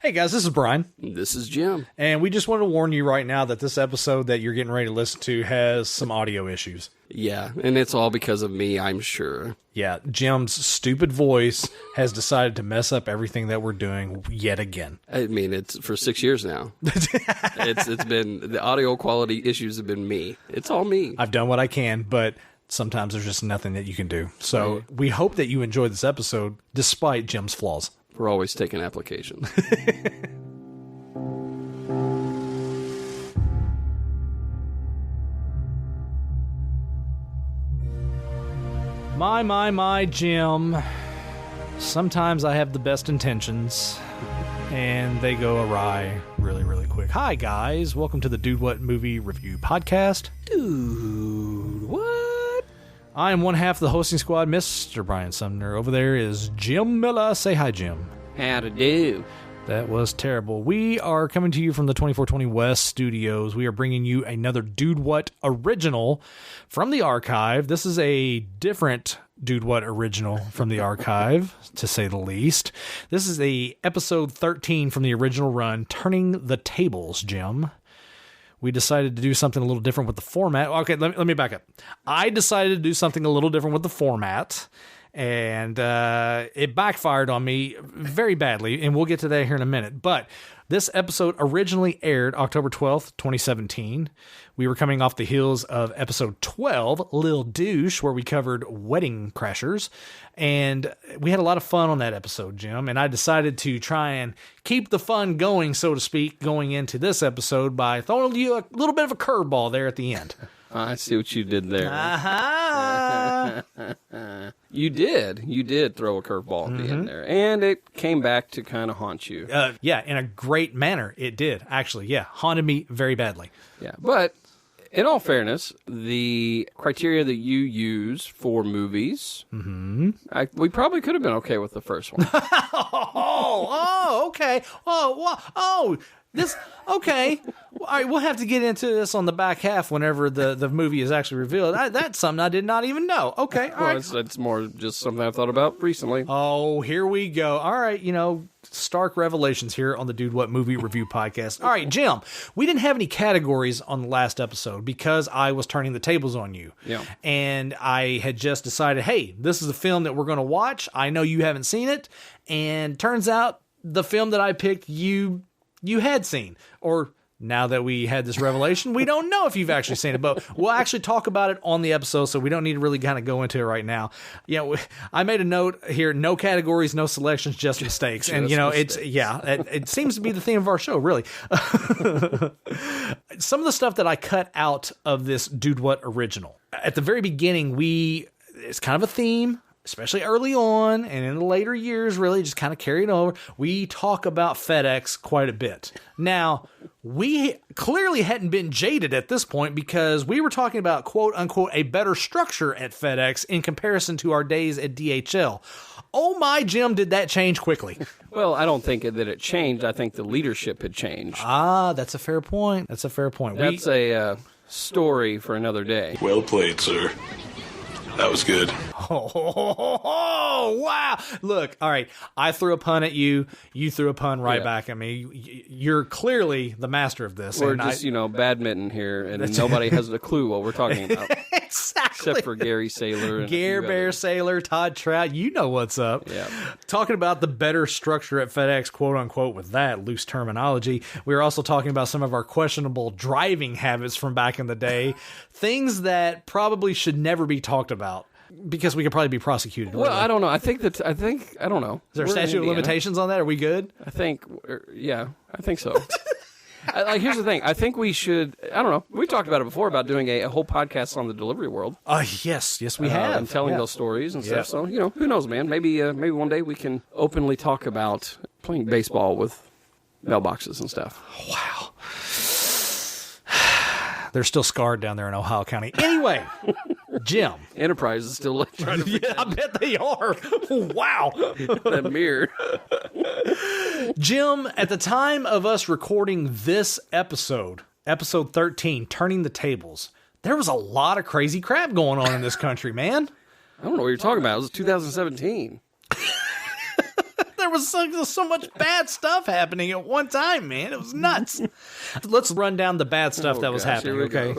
Hey guys, this is Brian. This is Jim. And we just want to warn you right now that this episode that you're getting ready to listen to has some audio issues. Yeah, and it's all because of me, I'm sure. Yeah, Jim's stupid voice has decided to mess up everything that we're doing yet again. I mean, it's for 6 years now. It's been, the audio quality issues have been me. It's all me. I've done what I can, but sometimes there's just nothing that you can do. So we hope that you enjoyed this episode despite Jim's flaws. We're always taking applications. My, Jim. Sometimes I have the best intentions, and they go awry really, really quick. Hi, guys. Welcome to the Dude What Movie Review Podcast. Dude, what? I am one half of the hosting squad, Mr. Brian Sumner. Over there is Jim Miller. Say hi, Jim. How to do? That was terrible. We are coming to you from the 2420 West studios. We are bringing you another Dude What original from the archive. This is a different Dude What original from the archive, to say the least. This is a episode 13 from the original run, Turning the Tables, Jim. We decided to do something a little different with the format. Okay, let me back up. I decided to do something a little different with the format, and it backfired on me very badly, and we'll get to that here in a minute. But this episode originally aired October 12th, 2017. We were coming off the heels of episode 12, Lil Douche, where we covered Wedding Crashers. And we had a lot of fun on that episode, Jim. And I decided to try and keep the fun going, so to speak, going into this episode by throwing you a little bit of a curveball there at the end. I see what you did there. Uh-huh. You did throw a curveball at the end there. And it came back to kind of haunt you. Yeah, in a great manner. It did, actually. Yeah, haunted me very badly. Yeah, but in all fairness, the criteria that you use for movies, we probably could have been okay with the first one. Okay. Okay. All right, we'll have to get into this on the back half whenever the movie is actually revealed. That's something I did not even know. Okay, all right. It's more just something I've thought about recently. Oh, here we go. All right, stark revelations here on the Dude What Movie Review Podcast. All right, Jim, we didn't have any categories on the last episode because I was turning the tables on you. Yeah. And I had just decided, hey, this is a film that we're going to watch. I know you haven't seen it. And turns out the film that I picked, you had seen, or now that we had this revelation, we don't know if you've actually seen it, but we'll actually talk about it on the episode, so we don't need to really kind of go into it right now. I made a note here, no categories, no selections, just mistakes. And, it seems to be the theme of our show, really. Some of the stuff that I cut out of this Dude What original. At the very beginning, it's kind of a theme, especially early on and in the later years, really just kind of carried over. We talk about FedEx quite a bit. Now, we clearly hadn't been jaded at this point because we were talking about, quote unquote, a better structure at FedEx in comparison to our days at DHL. Oh my, Jim, did that change quickly? Well, I don't think that it changed. I think the leadership had changed. That's a fair point. That's a a story for another day. Well played, sir. That was good. Oh, wow. Look, all right. I threw a pun at you. You threw a pun right back at me. You're clearly the master of this. We're just, badminton here, and nobody has a clue what we're talking about. Exactly. Except for Gary Saylor. And Gare Bear Saylor, Todd Trout. You know what's up. Yeah. Talking about the better structure at FedEx, quote unquote, with that loose terminology. We were also talking about some of our questionable driving habits from back in the day. Things that probably should never be talked about. Because we could probably be prosecuted. Well, really. I don't know. I don't know. Is there a statute of limitations on that? Are we good? I think so. Here's the thing. I think we should, I don't know. We've talked about it before about doing a whole podcast on the delivery world. Yes, we have. And telling those stories and stuff. So, who knows, man? Maybe one day we can openly talk about playing baseball with mailboxes and stuff. Wow. They're still scarred down there in Ohio County. Anyway, Jim. Enterprise is still trying to I bet they are. Wow. That mirror. Jim, at the time of us recording this episode 13, Turning the Tables, there was a lot of crazy crap going on in this country, man. I don't know what you're talking about. It was 2017. there was so much bad stuff happening at one time, man. It was nuts. Let's run down the bad stuff that was happening, okay?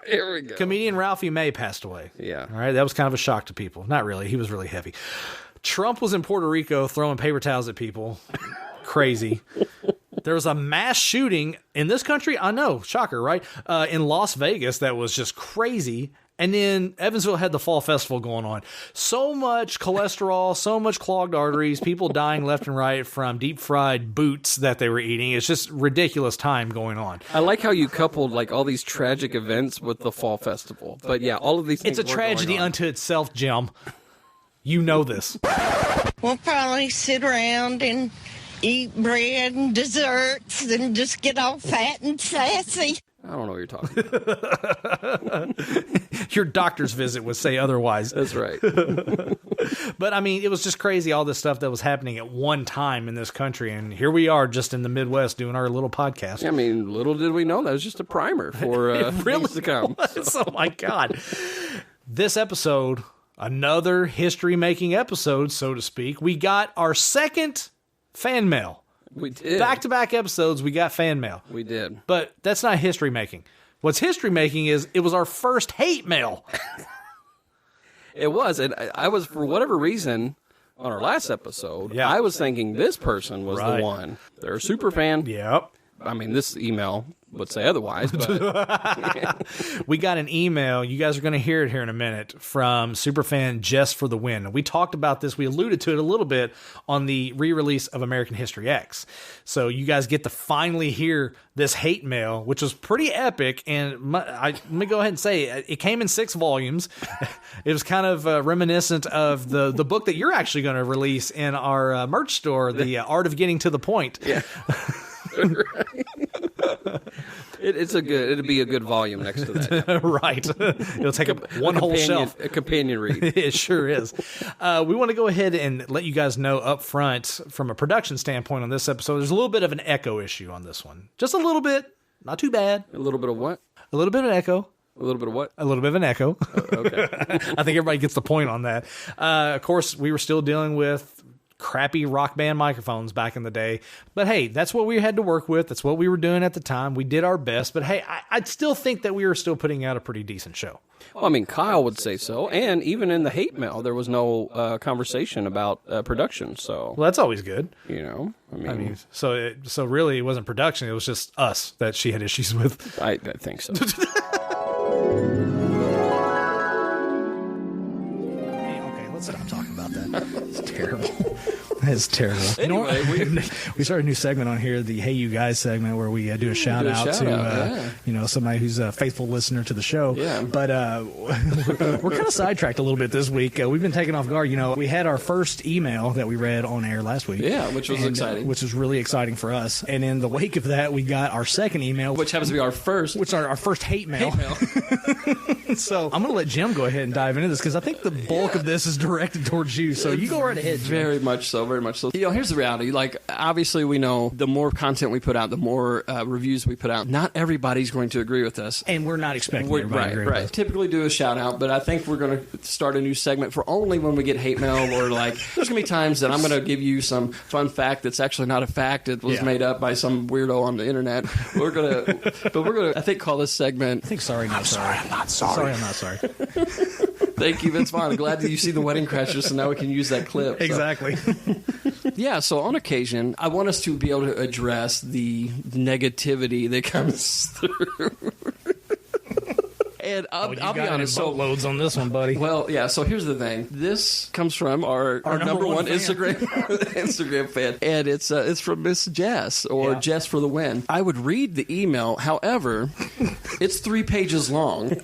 Here we go. Comedian Ralphie May passed away. Yeah. All right, that was kind of a shock to people. Not really. He was really heavy. Trump was in Puerto Rico throwing paper towels at people. Crazy. There was a mass shooting in this country. I know, shocker, right? In Las Vegas that was just crazy. And then Evansville had the Fall Festival going on. So much cholesterol, so much clogged arteries, people dying left and right from deep fried boots that they were eating. It's just ridiculous time going on. I like how you coupled like all these tragic events with the Fall Festival. But yeah, all of these things It's a were tragedy going on. unto itself, Jim. You know this. We'll probably sit around and eat bread and desserts and just get all fat and sassy. I don't know what you're talking about. Your doctor's visit would say otherwise. That's right. But, I mean, it was just crazy, all this stuff that was happening at one time in this country. And here we are just in the Midwest doing our little podcast. I mean, little did we know that was just a primer for things to come. Oh, my God. This episode, another history-making episode, so to speak. We got our second fan mail. We did. Back-to-back episodes, we got fan mail. We did. But that's not history-making. What's history-making is it was our first hate mail. It was. And I was, for whatever reason, on our last episode, Yeah. I was thinking this person was Right. the one. They're a super fan. Yep. I mean, this email would say otherwise, but We got an email. You guys are going to hear it here in a minute from superfan Jess for the Win. We talked about this. We alluded to it a little bit on the re-release of American History X. So you guys get to finally hear this hate mail, which was pretty epic. And let me go ahead and say it came in 6 volumes. It was kind of reminiscent of the book that you're actually going to release in our merch store, The Art of Getting to the Point. yeah. It'd be a good volume next to that. Right. It'll take up one whole shelf. A companion read. It sure is. We want to go ahead and let you guys know up front from a production standpoint on this episode, there's a little bit of an echo issue on this one. Just a little bit. Not too bad. A little bit of what? A little bit of an echo. A little bit of what? A little bit of an echo. Okay. I think everybody gets the point on that. Of course, we were still dealing with crappy rock band microphones back in the day. But hey, that's what we had to work with. That's what we were doing at the time. We did our best. But hey, I'd still think that we were still putting out a pretty decent show. Well, I mean, Kyle would say so. And even in the hate mail, there was no conversation about production. So, Well, that's always good. you know, I mean, so really it wasn't production. It was just us that she had issues with. I think so. Okay, let's stop talking about that. It's terrible. It's terrible. Anyway, we started a new segment on here, the Hey You Guys segment, where we do a shout out to somebody who's a faithful listener to the show. Yeah. But we're kind of sidetracked a little bit this week. We've been taken off guard. You know, we had our first email that we read on air last week. Yeah, which was exciting. Which was really exciting for us. And in the wake of that, we got our second email, which happens to be our first. which are our first hate mail. Hate mail. So I'm going to let Jim go ahead and dive into this because I think the bulk of this is directed towards you. So you go right ahead, Jim. Very much so, very much so. You know, here's the reality. Like, obviously, we know the more content we put out, the more reviews we put out. Not everybody's going to agree with us. And we're not expecting everybody to agree with us. Typically do a shout out, but I think we're going to start a new segment for only when we get hate mail, or like there's going to be times that I'm going to give you some fun fact that's actually not a fact. It was made up by some weirdo on the internet. We're going to, I think, call this segment. I think sorry, not sorry. I'm not sorry. Sorry, I'm not sorry. Thank you, Vince Vaughn. I'm glad that you see the Wedding Crashers, so now we can use that clip. So. Exactly. Yeah, so on occasion, I want us to be able to address the negativity that comes through. And I'll be honest. So loads on this one, buddy. Well, yeah. So here's the thing. This comes from our number one fan. Instagram fan, and it's from Miss Jess or Jess for the Win. I would read the email. However, it's 3 pages long.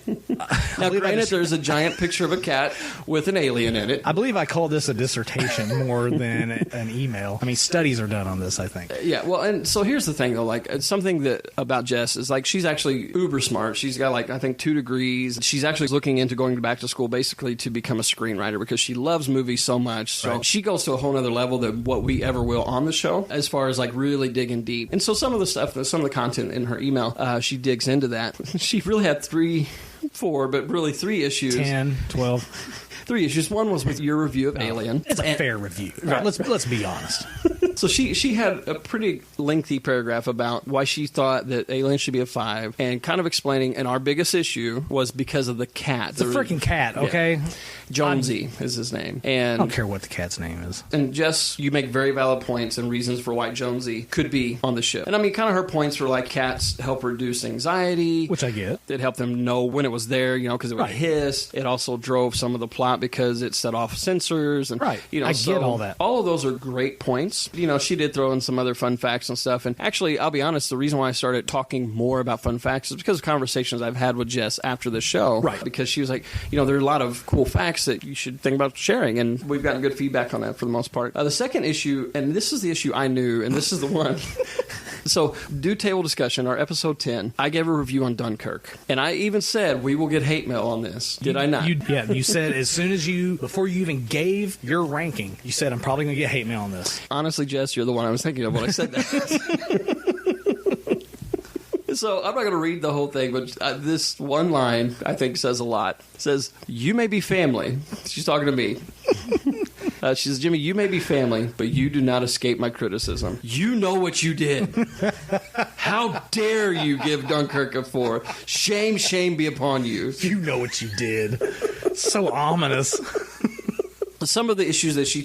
Now, granted, there's a giant picture of a cat with an alien in it. I believe I call this a dissertation more than an email. I mean, studies are done on this, I think. Yeah. Well, and so here's the thing, though. Like, something that about Jess is like she's actually uber smart. She's got like I think 2 degrees. She's actually looking into going back to school basically to become a screenwriter because she loves movies so much. So she goes to a whole other level than what we ever will on the show as far as like really digging deep. And so some of the content in her email, she digs into that. She really had 3 issues. 10, 12. 3 issues. One was with your review of Alien. It's a fair review. Right. Let's be honest. So she had a pretty lengthy paragraph about why she thought that Alien should be a 5, and kind of explaining, and our biggest issue was because of the cat. The freaking cat, okay? Yeah. Jonesy is his name. And I don't care what the cat's name is. And Jess, you make very valid points and reasons for why Jonesy could be on the ship. And I mean, kind of her points were like cats help reduce anxiety. Which I get. It helped them know when it was there, because it would Right. hiss. It also drove some of the plot because it set off sensors. And, Right. I get all that. All of those are great points. She did throw in some other fun facts and stuff. And actually, I'll be honest, the reason why I started talking more about fun facts is because of conversations I've had with Jess after the show. Right. Because she was like, there are a lot of cool facts that you should think about sharing. And we've gotten good feedback on that for the most part. The second issue, and this is the issue I knew, and this is the one. So, Dude Table Discussion, our episode 10, I gave a review on Dunkirk. And I even said, we will get hate mail on this. Did I not? You said before you even gave your ranking, you said, I'm probably going to get hate mail on this. Honestly, Jess, you're the one I was thinking of when I said that. So, I'm not going to read the whole thing, but this one line, I think, says a lot. It says, you may be family. She's talking to me. She says, Jimmy, you may be family, but you do not escape my criticism. You know what you did. How dare you give Dunkirk a 4? Shame, shame be upon you. You know what you did. So ominous. Some of the issues that she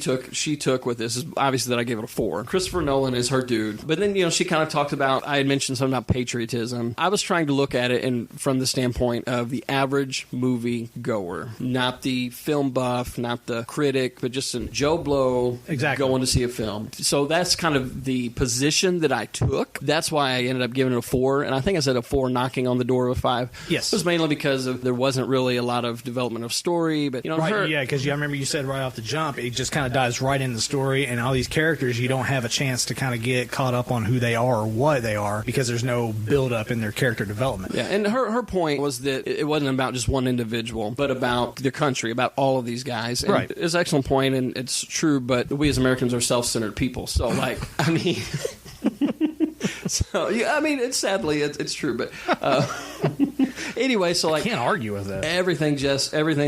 took with this is obviously that I gave it a 4. Christopher Nolan is her dude. But then, she kind of talked about, I had mentioned something about patriotism. I was trying to look at it from the standpoint of the average movie goer, not the film buff, not the critic, but just a Joe Blow going to see a film. So that's kind of the position that I took. That's why I ended up giving it a 4. And I think I said a 4 knocking on the door of a 5. Yes. It was mainly because there wasn't really a lot of development of story. But, right, yeah, because I remember you said right off the jump, it just kind of dives right in the story, and all these characters, you don't have a chance to kind of get caught up on who they are or what they are because there's no build-up in their character development. Yeah, and her point was that it wasn't about just one individual, but about the country, about all of these guys. And right. It's an excellent point, and it's true, but we as Americans are self-centered people. So, I mean... So, yeah, I mean, it's true, but anyway, so I can't argue with that. Everything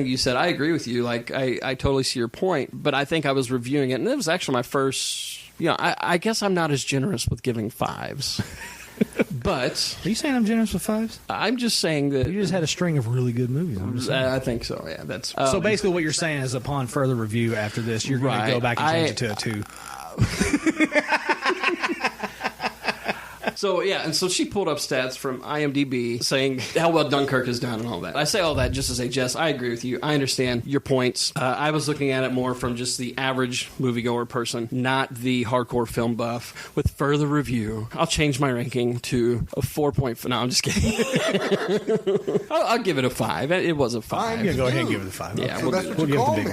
you said, I agree with you. I totally see your point, but I think I was reviewing it, and it was actually my first. I guess I'm not as generous with giving 5s. But are you saying I'm generous with 5s? I'm just saying that you just had a string of really good movies. I think so. Yeah, that's so. Basically, what you're saying is, upon further review after this, you're going to go back and change it to a 2. So, yeah, and so she pulled up stats from IMDb saying how well Dunkirk is done and all that. I say all that just to say, Jess, I agree with you. I understand your points. I was looking at it more from just the average moviegoer person, not the hardcore film buff. With further review, I'll change my ranking to a 4.5. No, I'm just kidding. I'll give it a 5. It was a 5. I'm going to go ahead and give it a 5. Yeah, so that's what you call me,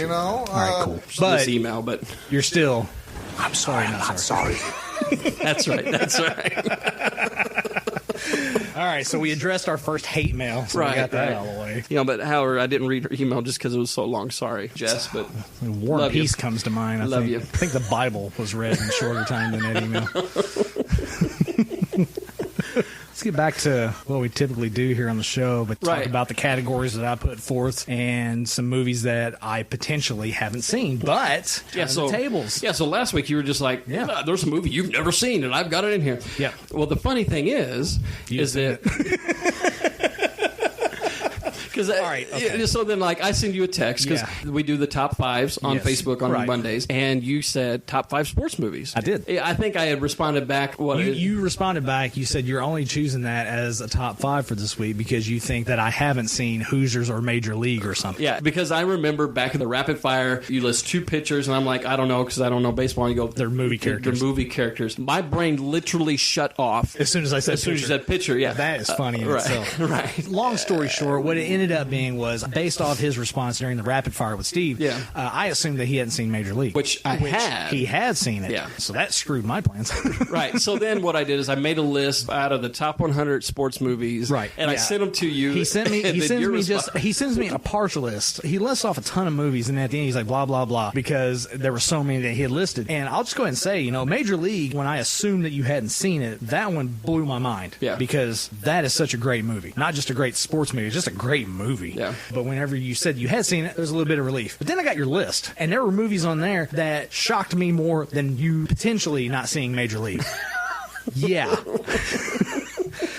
All right, cool. But this email, but you're still... I'm sorry, I'm sorry. That's right. All right, so we addressed our first hate mail, so we got that out of the way. But however, I didn't read her email just because it was so long. Sorry, Jess, but War and Peace comes to mind. I think the Bible was read in shorter time than that email. Let's get back to what we typically do here on the show, but talk about the categories that I put forth and some movies that I potentially haven't seen, but the tables. Yeah, so last week you were just like, there's a movie you've never seen, and I've got it in here. Yeah. Well, the funny thing is that... So then, I send you a text because we do the top 5s on Facebook on Mondays, and you said top 5 sports movies. I did. I think I had responded back. You responded back. You said you're only choosing that as a top 5 for this week because you think that I haven't seen Hoosiers or Major League or something. Yeah, because I remember back in the rapid fire, you list 2 pitchers, and I'm like, I don't know because I don't know baseball. And you go, they're movie characters. They're movie characters. My brain literally shut off as soon as I said. As soon as you said pitcher, yeah, that is funny in itself. Right. Long story short, what it ended up being was based off his response during the rapid fire with Steve. Yeah. I assumed that he hadn't seen Major League, which had. He had seen it. Yeah. So that screwed my plans. Right. So then what I did is I made a list out of the top 100 sports movies. Right. And I sent them to you. He sent me. He sends me a partial list. He lists off a ton of movies, and at the end he's like blah blah blah because there were so many that he had listed. And I'll just go ahead and say, Major League. When I assumed that you hadn't seen it, that one blew my mind. Yeah. Because that is such a great movie. Not just a great sports movie, it's just a great movie. movie. Yeah. But whenever you said you had seen it, there was a little bit of relief. But then I got your list, and there were movies on there that shocked me more than you potentially not seeing Major League. Yeah.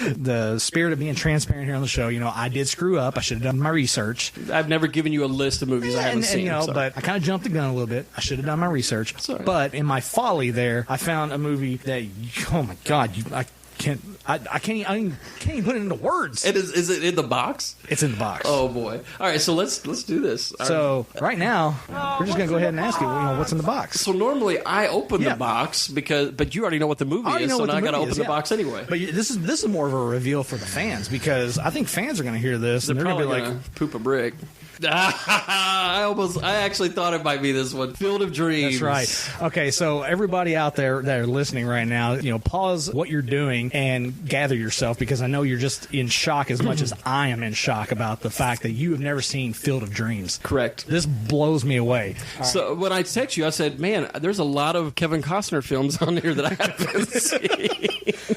The spirit of being transparent here on the show, I did screw up. I should have done my research. I've never given you a list of movies I haven't seen. But I kind of jumped the gun a little bit. I should have done my research. Sorry. But in my folly there, I found a movie that, oh my God, I can't even put it into words. Is it in the box? It's in the box. Oh boy! All right, so let's do this. So right now, we're just gonna go ahead and ask you, what's in the box. So normally I open the box but you already know what the movie is, so now I got to open the box anyway. But this is more of a reveal for the fans, because I think fans are gonna hear this and they're gonna be like, poop a brick. I actually thought it might be this one, Field of Dreams. That's right. Okay, so everybody out there that are listening right now, pause what you're doing and gather yourself, because I know you're just in shock as much as I am in shock about the fact that you have never seen Field of Dreams. Correct. This blows me away. So when I text you, I said, man, there's a lot of Kevin Costner films on here that I haven't seen.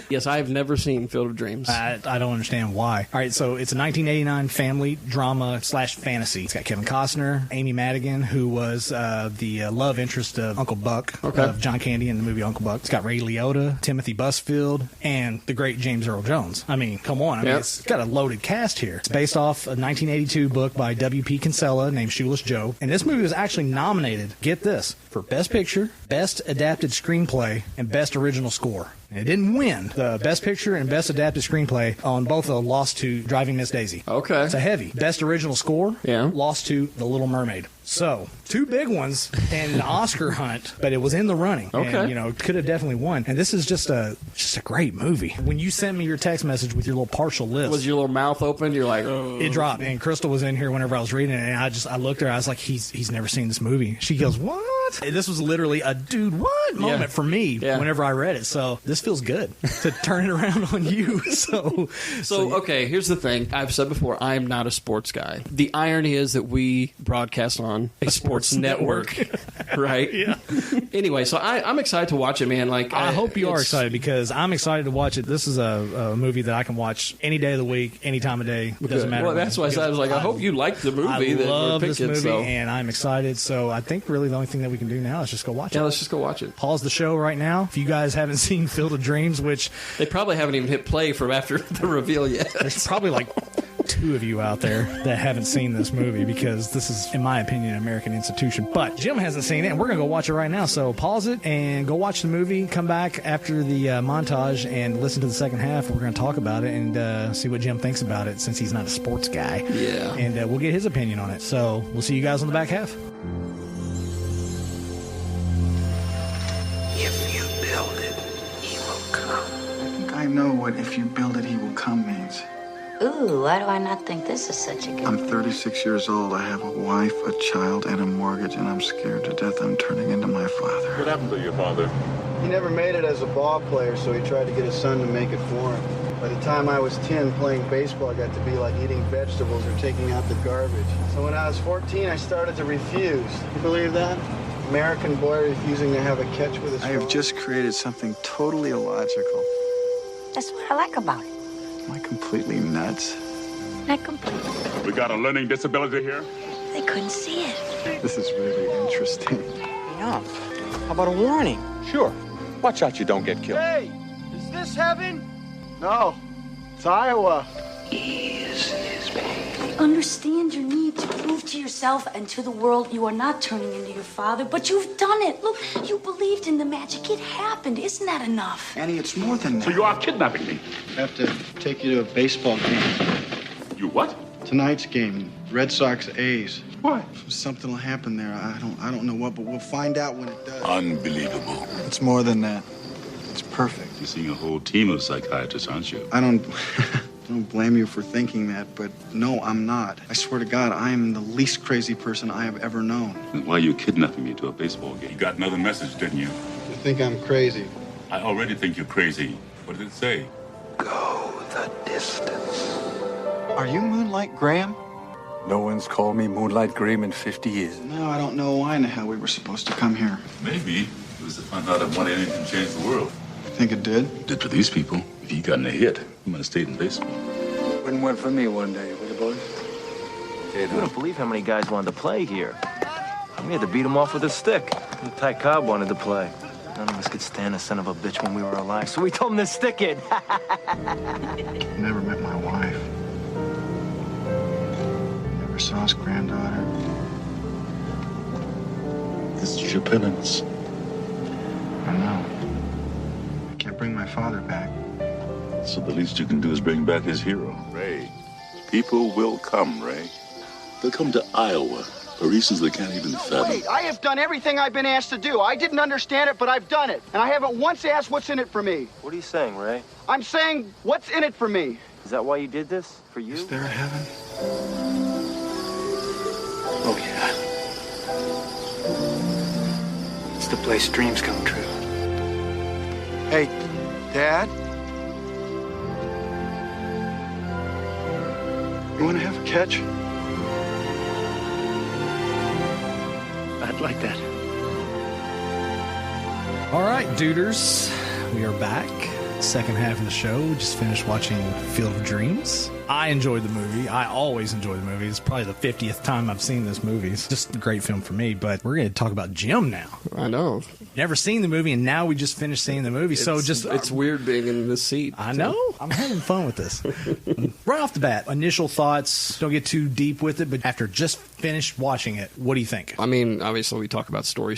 Yes, I have never seen Field of Dreams. I don't understand why. All right, so it's a 1989 family drama / fantasy. It's got Kevin Costner, Amy Madigan, who was the love interest of Uncle Buck, of John Candy in the movie Uncle Buck. It's got Ray Liotta, Timothy Busfield, and the great James Earl Jones. I mean, come on. It's got a loaded cast here. It's based off a 1982 book by W.P. Kinsella named Shoeless Joe. And this movie was actually nominated, get this, for Best Picture, Best Adapted Screenplay, and Best Original Score. It didn't win the Best Picture and Best Adapted Screenplay on both lost to Driving Miss Daisy. Okay. It's a heavy. Best Original Score, lost to The Little Mermaid. So, two big ones in the Oscar hunt, but it was in the running. Okay. And, could have definitely won. And this is just a great movie. When you sent me your text message with your little partial list. Was your little mouth open? You're like, oh. It dropped. And Crystal was in here whenever I was reading it, and I looked at her, I was like, he's never seen this movie. She goes, what? This was literally a dude, what moment for me whenever I read it. So, this feels good to turn it around on you. So okay, here's the thing. I've said before, I am not a sports guy. The irony is that we broadcast on a sports network. Right? Yeah. Anyway, so I'm excited to watch it, man. I hope you are excited, because I'm excited to watch it. This is a movie that I can watch any day of the week, any time of day. It doesn't matter. Well, that's why I said, I hope you like the movie. I love this movie, and I'm excited. So I think really the only thing that we can do now is just go watch it. Yeah, let's just go watch it. Pause the show right now. If you guys haven't seen Field of Dreams, which they probably haven't even hit play from after the reveal yet. There's probably two of you out there that haven't seen this movie, because this is, in my opinion, an American institution. But Jim hasn't seen it, and we're going to go watch it right now. So pause it and go watch the movie. Come back after the montage and listen to the second half. We're going to talk about it and see what Jim thinks about it, since he's not a sports guy. Yeah. And we'll get his opinion on it. So we'll see you guys on the back half. If you build it, he will come. I think I know what "if you build it, he will come" means. Ooh, why do I not think this is such a good... I'm 36 years old. I have a wife, a child, and a mortgage, and I'm scared to death I'm turning into my father. What happened to your father? He never made it as a ball player, so he tried to get his son to make it for him. By the time I was 10, playing baseball got to be like eating vegetables or taking out the garbage. So when I was 14, I started to refuse. You believe that? American boy refusing to have a catch with his I have phone. just created something totally illogical. That's what I like about it. Am I completely nuts? Not completely. We got a learning disability here? They couldn't see it. This is really interesting. Enough. How about a warning? Sure. Watch out you don't get killed. Hey, is this heaven? No, it's Iowa. Ease his pain. Understand your need to prove to yourself and to the world you are not turning into your father, but you've done it. Look, you believed in the magic. It happened. Isn't that enough? Annie, it's more than that. So you are kidnapping me? I have to take you to a baseball game. You what? Tonight's game, Red Sox A's. Why? Something will happen there. I don't know what, but we'll find out when it does. Unbelievable. It's more than that. It's perfect. You're seeing a whole team of psychiatrists, aren't you? I don't blame you for thinking that, but no, I'm not. I swear to God, I am the least crazy person I have ever known. Then why are you kidnapping me to a baseball game? You got another message, didn't you? You think I'm crazy? I already think you're crazy. What did it say? Go the distance. Are you Moonlight Graham? No one's called me Moonlight Graham in 50 years. No, I don't know why in the hell we were supposed to come here. Maybe it was to find out if one inning can change the world. You think it did? It did for these people. If you gotten a hit, you might have stayed in baseball. Wouldn't work for me one day, would it, boys? You wouldn't believe how many guys wanted to play here. We had to beat them off with a stick. Ty Cobb wanted to play. None of us could stand the son of a bitch when we were alive, so we told him to stick it. Never met my wife. Never saw his granddaughter. This is your penance. I know. I can't bring my father back. So the least you can do is bring back his hero. Ray, people will come, Ray. They'll come to Iowa for reasons they can't even fathom. Wait, I have done everything I've been asked to do. I didn't understand it, but I've done it. And I haven't once asked what's in it for me. What are you saying, Ray? I'm saying, what's in it for me? Is that why you did this? For you? Is there a heaven? Oh, yeah. It's the place dreams come true. Hey, Dad? You want to have a catch? I'd like that. All right, duders, we are back. Second half of the show. We just finished watching Field of Dreams. I enjoyed the movie. I always enjoy the movie. It's probably the 50th time I've seen this movie. It's just a great film for me, but we're going to talk about Jim now. I know. Never seen the movie, and now we just finished seeing the movie. It's weird being in this seat. I know. I'm having fun with this. Right off the bat, initial thoughts. Don't get too deep with it, but after just finished watching it, what do you think? I mean, obviously, we talk about story.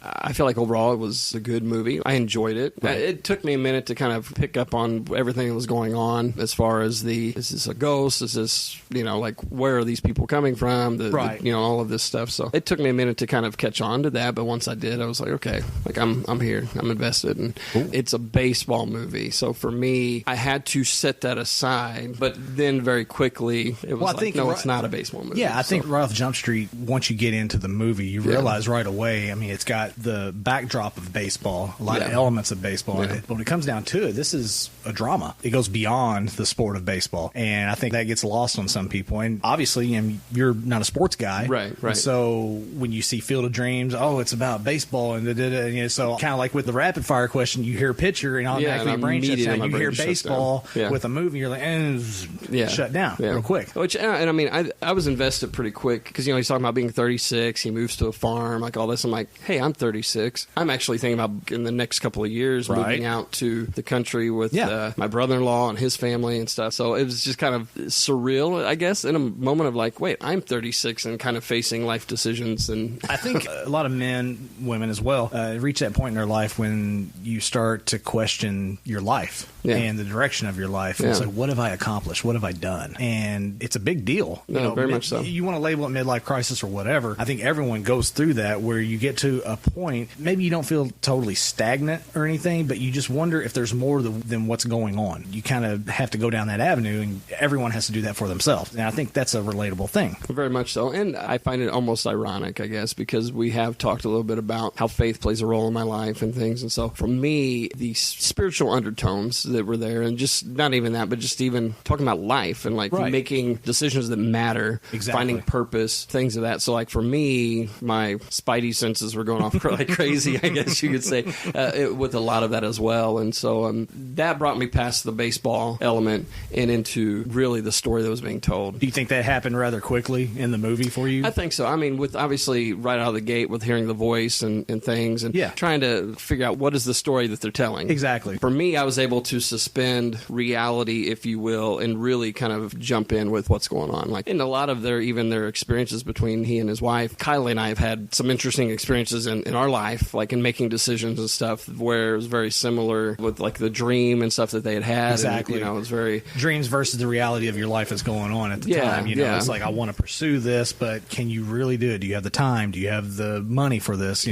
I feel like overall it was a good movie. I enjoyed it. Right. It took me a minute to kind of pick up on everything that was going on as far as is this a ghost? Is this, like, where are these people coming from? Right. All of this stuff. So it took me a minute to kind of catch on to that, but once I did, I was like, okay, like I'm here. I'm invested. And it's a baseball movie. So for me, I had to set that aside, but then very quickly it was it's not a baseball movie. Yeah, I think right off Jump Street, once you get into the movie, you realize right away, I mean, it's got the backdrop of baseball, a lot of elements of baseball in it. But when it comes down to it, this is a drama. It goes beyond the sport of baseball. And I think that gets lost on some people. And obviously, you're not a sports guy. Right. And so when you see Field of Dreams, it's about baseball. And so kind of like with the rapid fire question, you hear pitcher and automatically your brain shuts down. You hear baseball with a movie, you're like, shut down real quick. Which, and I mean, I was invested pretty quick because, he's talking about being 36. He moves to a farm, like all this. I'm like, hey, I'm 36. I'm actually thinking about in the next couple of years moving out to the country with my brother-in-law and his family and stuff. So it was just kind of surreal, I guess, in a moment of like, wait, I'm 36 and kind of facing life decisions. And I think a lot of men, women as well, reach that point in their life when you start to question your life and the direction of your life. And it's like, what have I accomplished? What have I done? And it's a big deal. Very much so. You want to label it midlife crisis or whatever. I think everyone goes through that where you get to a point, maybe you don't feel totally stagnant or anything, but you just wonder if there's more than what's going on. You kind of have to go down that avenue, and everyone has to do that for themselves. And I think that's a relatable thing. Very much so. And I find it almost ironic, I guess, because we have talked a little bit about how faith plays a role in my life and things. And so for me, the spiritual undertones that were there, and just not even that, but just even talking about life and like making decisions that matter, finding purpose, things of that. So like for me, my spidey senses were going off like crazy, I guess you could say, with a lot of that as well. And so that brought me past the baseball element and into really the story that was being told. Do you think that happened rather quickly in the movie for you? I think so. I mean, with obviously right out of the gate with hearing the voice and things and trying to figure out what is the story that they're telling. Exactly. For me, I was able to suspend reality, if you will, and really kind of jump in with what's going on. Like in a lot of their experiences between he and his wife, Kylie and I have had some interesting experiences in our life, like in making decisions and stuff where it was very similar with like the dream and stuff that they had. Exactly. And, it was very dreams versus the reality of your life that's going on at the time. It's like, I want to pursue this, but can you really do it? Do you have the time? Do you have the money for this?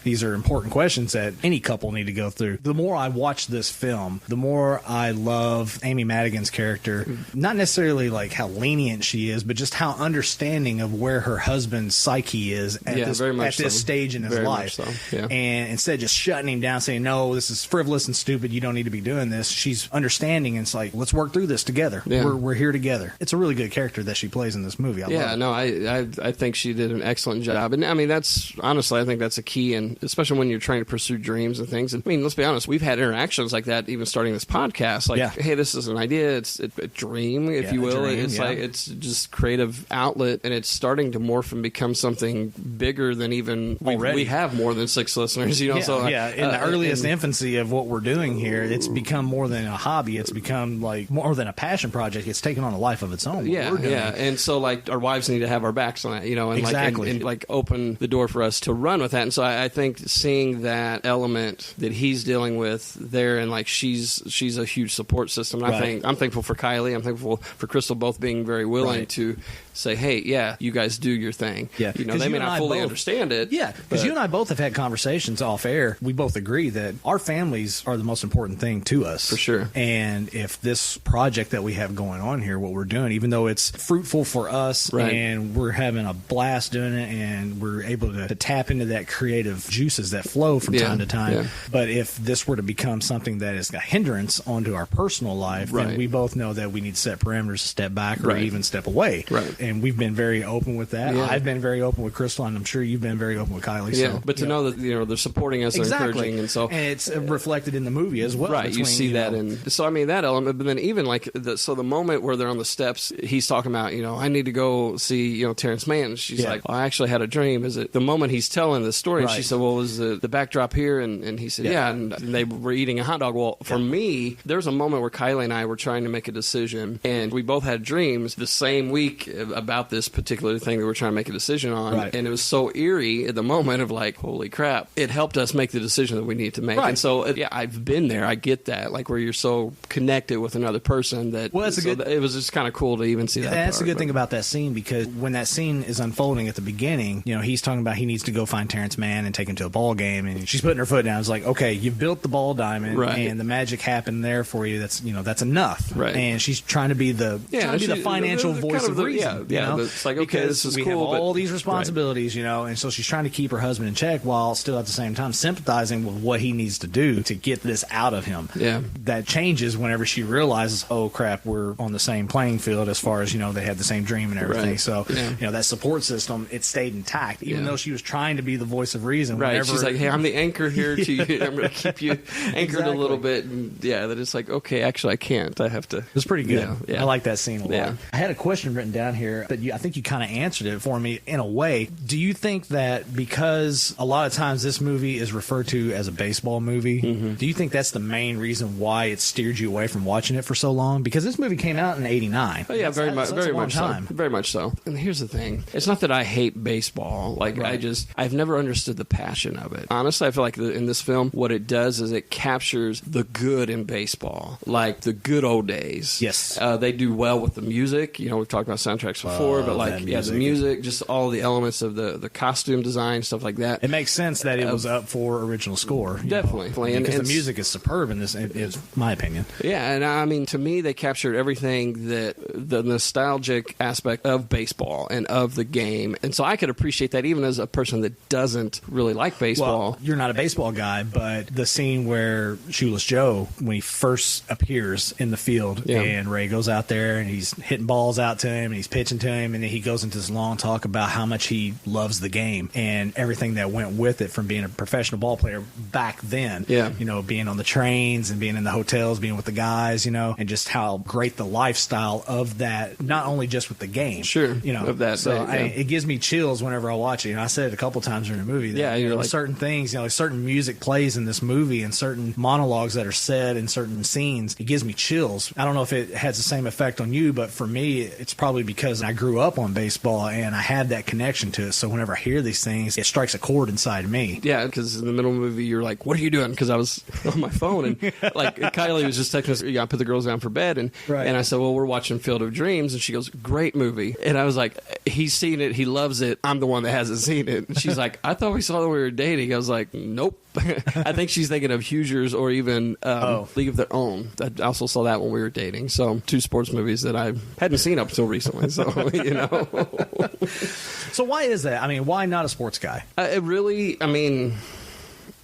These are important questions that any couple need to go through. The more I watch this film, the more I love Amy Madigan's character. Not necessarily like how lenient she is, but just how understanding of where her husband's psyche is at this stage in his life. So. And instead of just shutting him down, saying, no, this is frivolous and stupid, you don't need to be doing this, she's understanding, and it's like, let's work through this together. together. Yeah. We're here together. It's a really good character that she plays in this movie. I love it. No, I think she did an excellent job. And I mean, that's honestly, I think that's a key, and especially when you're trying to pursue dreams and things. And I mean, let's be honest, we've had interactions like that even starting this podcast. Like, hey, this is an idea. It's a dream, if you will. It's like, it's just creative outlet, and it's starting to morph and become something bigger than even we have more than 6 listeners. You know, in the earliest infancy of what we're doing here, it's become more than a hobby. It's become like more than a passion project. It's taken on a life of its own. And so like our wives need to have our backs on that, you know, and exactly. like open the door for us to run with that. And so I think seeing that element that he's dealing with there, and like she's a huge support system. And I'm thankful for Kylie. I'm thankful for Crystal both being very willing to say, hey, you guys do your thing. Yeah. You know, they may not fully understand it. Yeah, because you and I both have had conversations off air. We both agree that our families are the most important thing to us. For sure. And if this project that we have going on here, what we're doing, even though it's fruitful for us and we're having a blast doing it and we're able to tap into that creative juices that flow from time to time. But if this were to become something that is a hindrance onto our personal life, then we both know that we need to set parameters to step back or even step away. And we've been very open with that. I've been very open with Crystal, and I'm sure you've been very open with Kylie. Yeah, so, but to know that, you know, they're supporting us and encouraging, and so it's reflected in the movie as well. Right, you see that, and so I mean that element. But then even like the moment where they're on the steps, he's talking about, you know, I need to go see, you know, Terrence Mann. She's like, I actually had a dream. Is it the moment he's telling the story? And she said, well, was the backdrop here? And he said, and they were eating a hot dog. Well, for me, there's a moment where Kylie and I were trying to make a decision, and we both had dreams the same week about this particular thing that we're trying to make a decision on, and it was so eerie at the moment of like, holy crap, it helped us make the decision that we need to make. And so I've been there. I get that, like where you're so connected with another person that it was just kind of cool to even see that. That's the good thing about that scene, because when that scene is unfolding at the beginning, you know, he's talking about he needs to go find Terrence Mann and take him to a ball game, and she's putting her foot down. It's like, okay, you built the ball diamond and the magic happened there for you. That's, you know, that's enough. And she's trying to be the financial voice of reason. It's like, okay, this is we cool, have all these responsibilities, you know, and so she's trying to keep her husband in check while still at the same time sympathizing with what he needs to do to get this out of him. That changes whenever she realizes, oh crap, we're on the same playing field as far as, you know, they had the same dream and everything. So you know, that support system, it stayed intact, even though she was trying to be the voice of reason. She's like, hey, I'm the anchor here to you. I'm going to keep you anchored a little bit, and that it's like, okay, actually I can't, I have to. It's pretty good. I like that scene a lot. I had a question written down here that I think you kind of answered it for me in a way. Do you think that because a lot of times this movie is referred to as a baseball movie, do you think that's the main reason why it steered you away from watching it for so long? Because this movie came out in '89. Oh yeah, very much so. Very much so. And here's the thing: it's not that I hate baseball. Like I've never understood the passion of it. Honestly, I feel like in this film, what it does is it captures the good in baseball, like the good old days. Yes, they do well with the music. You know, we've talked about soundtracks before, but like the music, just all the elements of the costume design, stuff like that. It makes sense that it was up for original score. Definitely, because the music is superb in this, is my opinion. Yeah, and I mean, to me, they captured everything that the nostalgic aspect of baseball and of the game, and so I could appreciate that even as a person that doesn't really like baseball. Well, you're not a baseball guy, but the scene where Shoeless Joe, when he first appears in the field, and Ray goes out there and he's hitting balls out to him and he's pitching to him, and then he goes into this long talk about how much he loves the game and everything that went with it from being a professional ball player back then. You know, being on the trains and being in the hotels, being with the guys, you know, and just how great the lifestyle of that, not only just with the game. You know, of that. So it gives me chills whenever I watch it. You know, I said it a couple times during the movie. That, you're like, certain things, you know, certain music plays in this movie and certain monologues that are said in certain scenes. It gives me chills. I don't know if it has the same effect on you, but for me, it's probably because I grew up on baseball and I had that connection to it. So whenever I hear these things, it strikes a chord inside me. Yeah, because in the middle of the movie, you're like, what are you doing? Because I was on my phone, and like Kylie was just texting us, I put the girls down for bed, and I said, well, we're watching Field of Dreams, and she goes, great movie. And I was like, he's seen it, he loves it, I'm the one that hasn't seen it. And she's like, I thought we saw that we were dating. I was like, nope. I think she's thinking of Hoosiers or even League of Their Own. I also saw that when we were dating. So 2 sports movies that I hadn't seen up until recently. So, you know. So why is that? I mean, why not a sports guy? It really, I mean,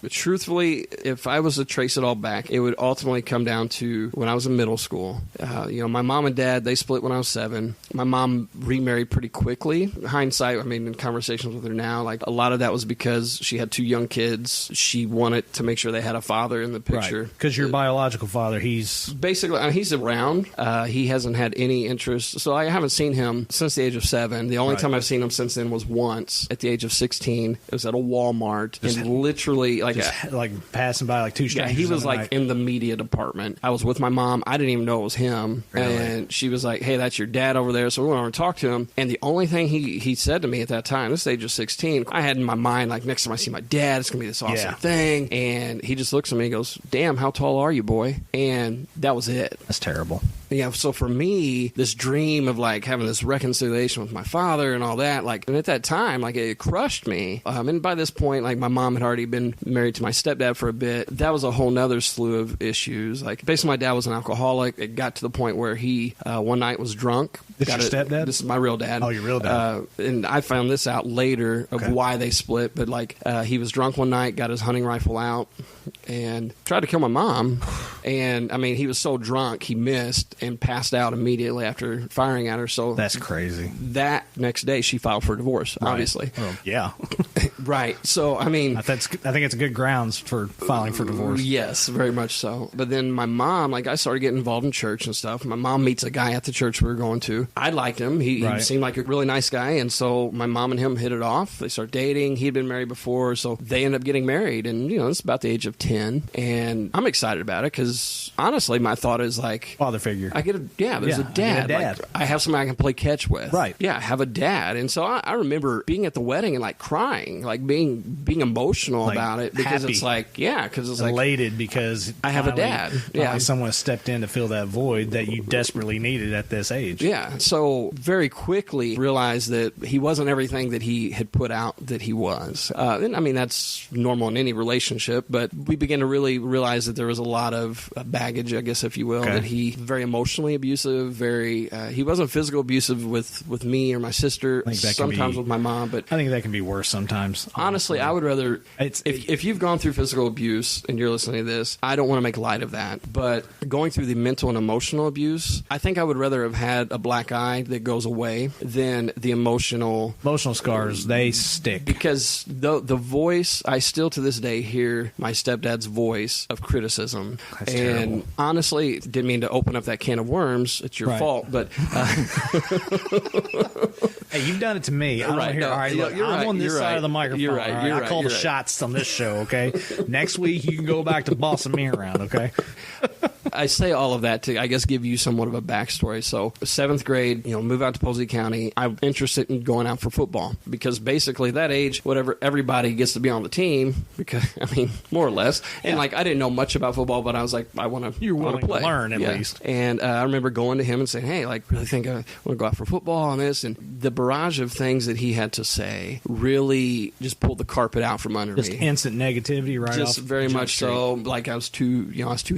But truthfully, if I was to trace it all back, it would ultimately come down to when I was in middle school. My mom and dad, they split when I was 7. My mom remarried pretty quickly. Hindsight, I mean, in conversations with her now, like a lot of that was because she had 2 young kids. She wanted to make sure they had a father in the picture. Because your biological father, he's... Basically, he's around. He hasn't had any interest. So I haven't seen him since the age of 7. The only time I've seen him since then was once at the age of 16. It was at a Walmart. And literally... like passing by like 2 strangers. Yeah, he was like in the media department. I was with my mom. I didn't even know it was him. Really? And she was like, hey, that's your dad over there. So we went over and talked to him. And the only thing he said to me at that time, this age of 16, I had in my mind, like, next time I see my dad, it's going to be this awesome thing. And he just looks at me and goes, damn, how tall are you, boy? And that was it. That's terrible. Yeah, so for me, this dream of like having this reconciliation with my father and all that, like, and at that time, like, it crushed me. And by this point, like, my mom had already been married to my stepdad for a bit. That was a whole nother slew of issues. Like, basically, my dad was an alcoholic. It got to the point where he one night was drunk. This your stepdad? This is my real dad. Oh, your real dad. And I found this out later of why they split. But like, he was drunk one night, got his hunting rifle out, and tried to kill my mom. And I mean, he was so drunk he missed and passed out immediately after firing at her. So that's crazy. That next day, she filed for divorce. Right. Obviously, yeah, right. So I mean, I think it's a good grounds for filing for divorce. Yes, very much so. But then my mom, like, I started getting involved in church and stuff. My mom meets a guy at the church we were going to. I liked him. He seemed like a really nice guy, and so my mom and him hit it off. They started dating. He'd been married before, so they ended up getting married. And it's about the age of 10, and I'm excited about it because honestly, my thought is like father figure. I get there's a dad. Like, I have somebody I can play catch with. Right. Yeah, I have a dad, and so I remember being at the wedding and like crying, like being emotional like about it because happy. it's like because it's elated like because I have a dad. Yeah, someone stepped in to fill that void that you desperately needed at this age. Yeah, so very quickly realized that he wasn't everything that he had put out that he was. And I mean, that's normal in any relationship, but we began to really realize that there was a lot of baggage, I guess, if you will, that he very emotionally abusive, he wasn't physical abusive with me or my sister, sometimes with my mom, but I think that can be worse sometimes. Honestly, I would rather, if you've gone through physical abuse and you're listening to this, I don't want to make light of that, but going through the mental and emotional abuse, I think I would rather have had a black eye that goes away than the emotional scars. They stick because the voice, I still to this day hear my stepdad's voice of criticism. That's and terrible. Honestly, didn't mean to open up that can of worms. It's your fault, but hey, you've done it to me. I don't hear. No, all right, look, I'm on this side of the microphone. You're right. I call the shots on this show. Okay, next week you can go back to bossing me around. Okay. I say all of that to, I guess, give you somewhat of a backstory. So 7th grade, move out to Posey County. I'm interested in going out for football because basically that age, whatever, everybody gets to be on the team because, I mean, more or less. And like, I didn't know much about football, but I was like, I want to You're willing play. to learn at least. And I remember going to him and saying, hey, like, really think I want to go out for football on this. And the barrage of things that he had to say really just pulled the carpet out from under me. Just instant negativity right off. Just very much so. Like I was too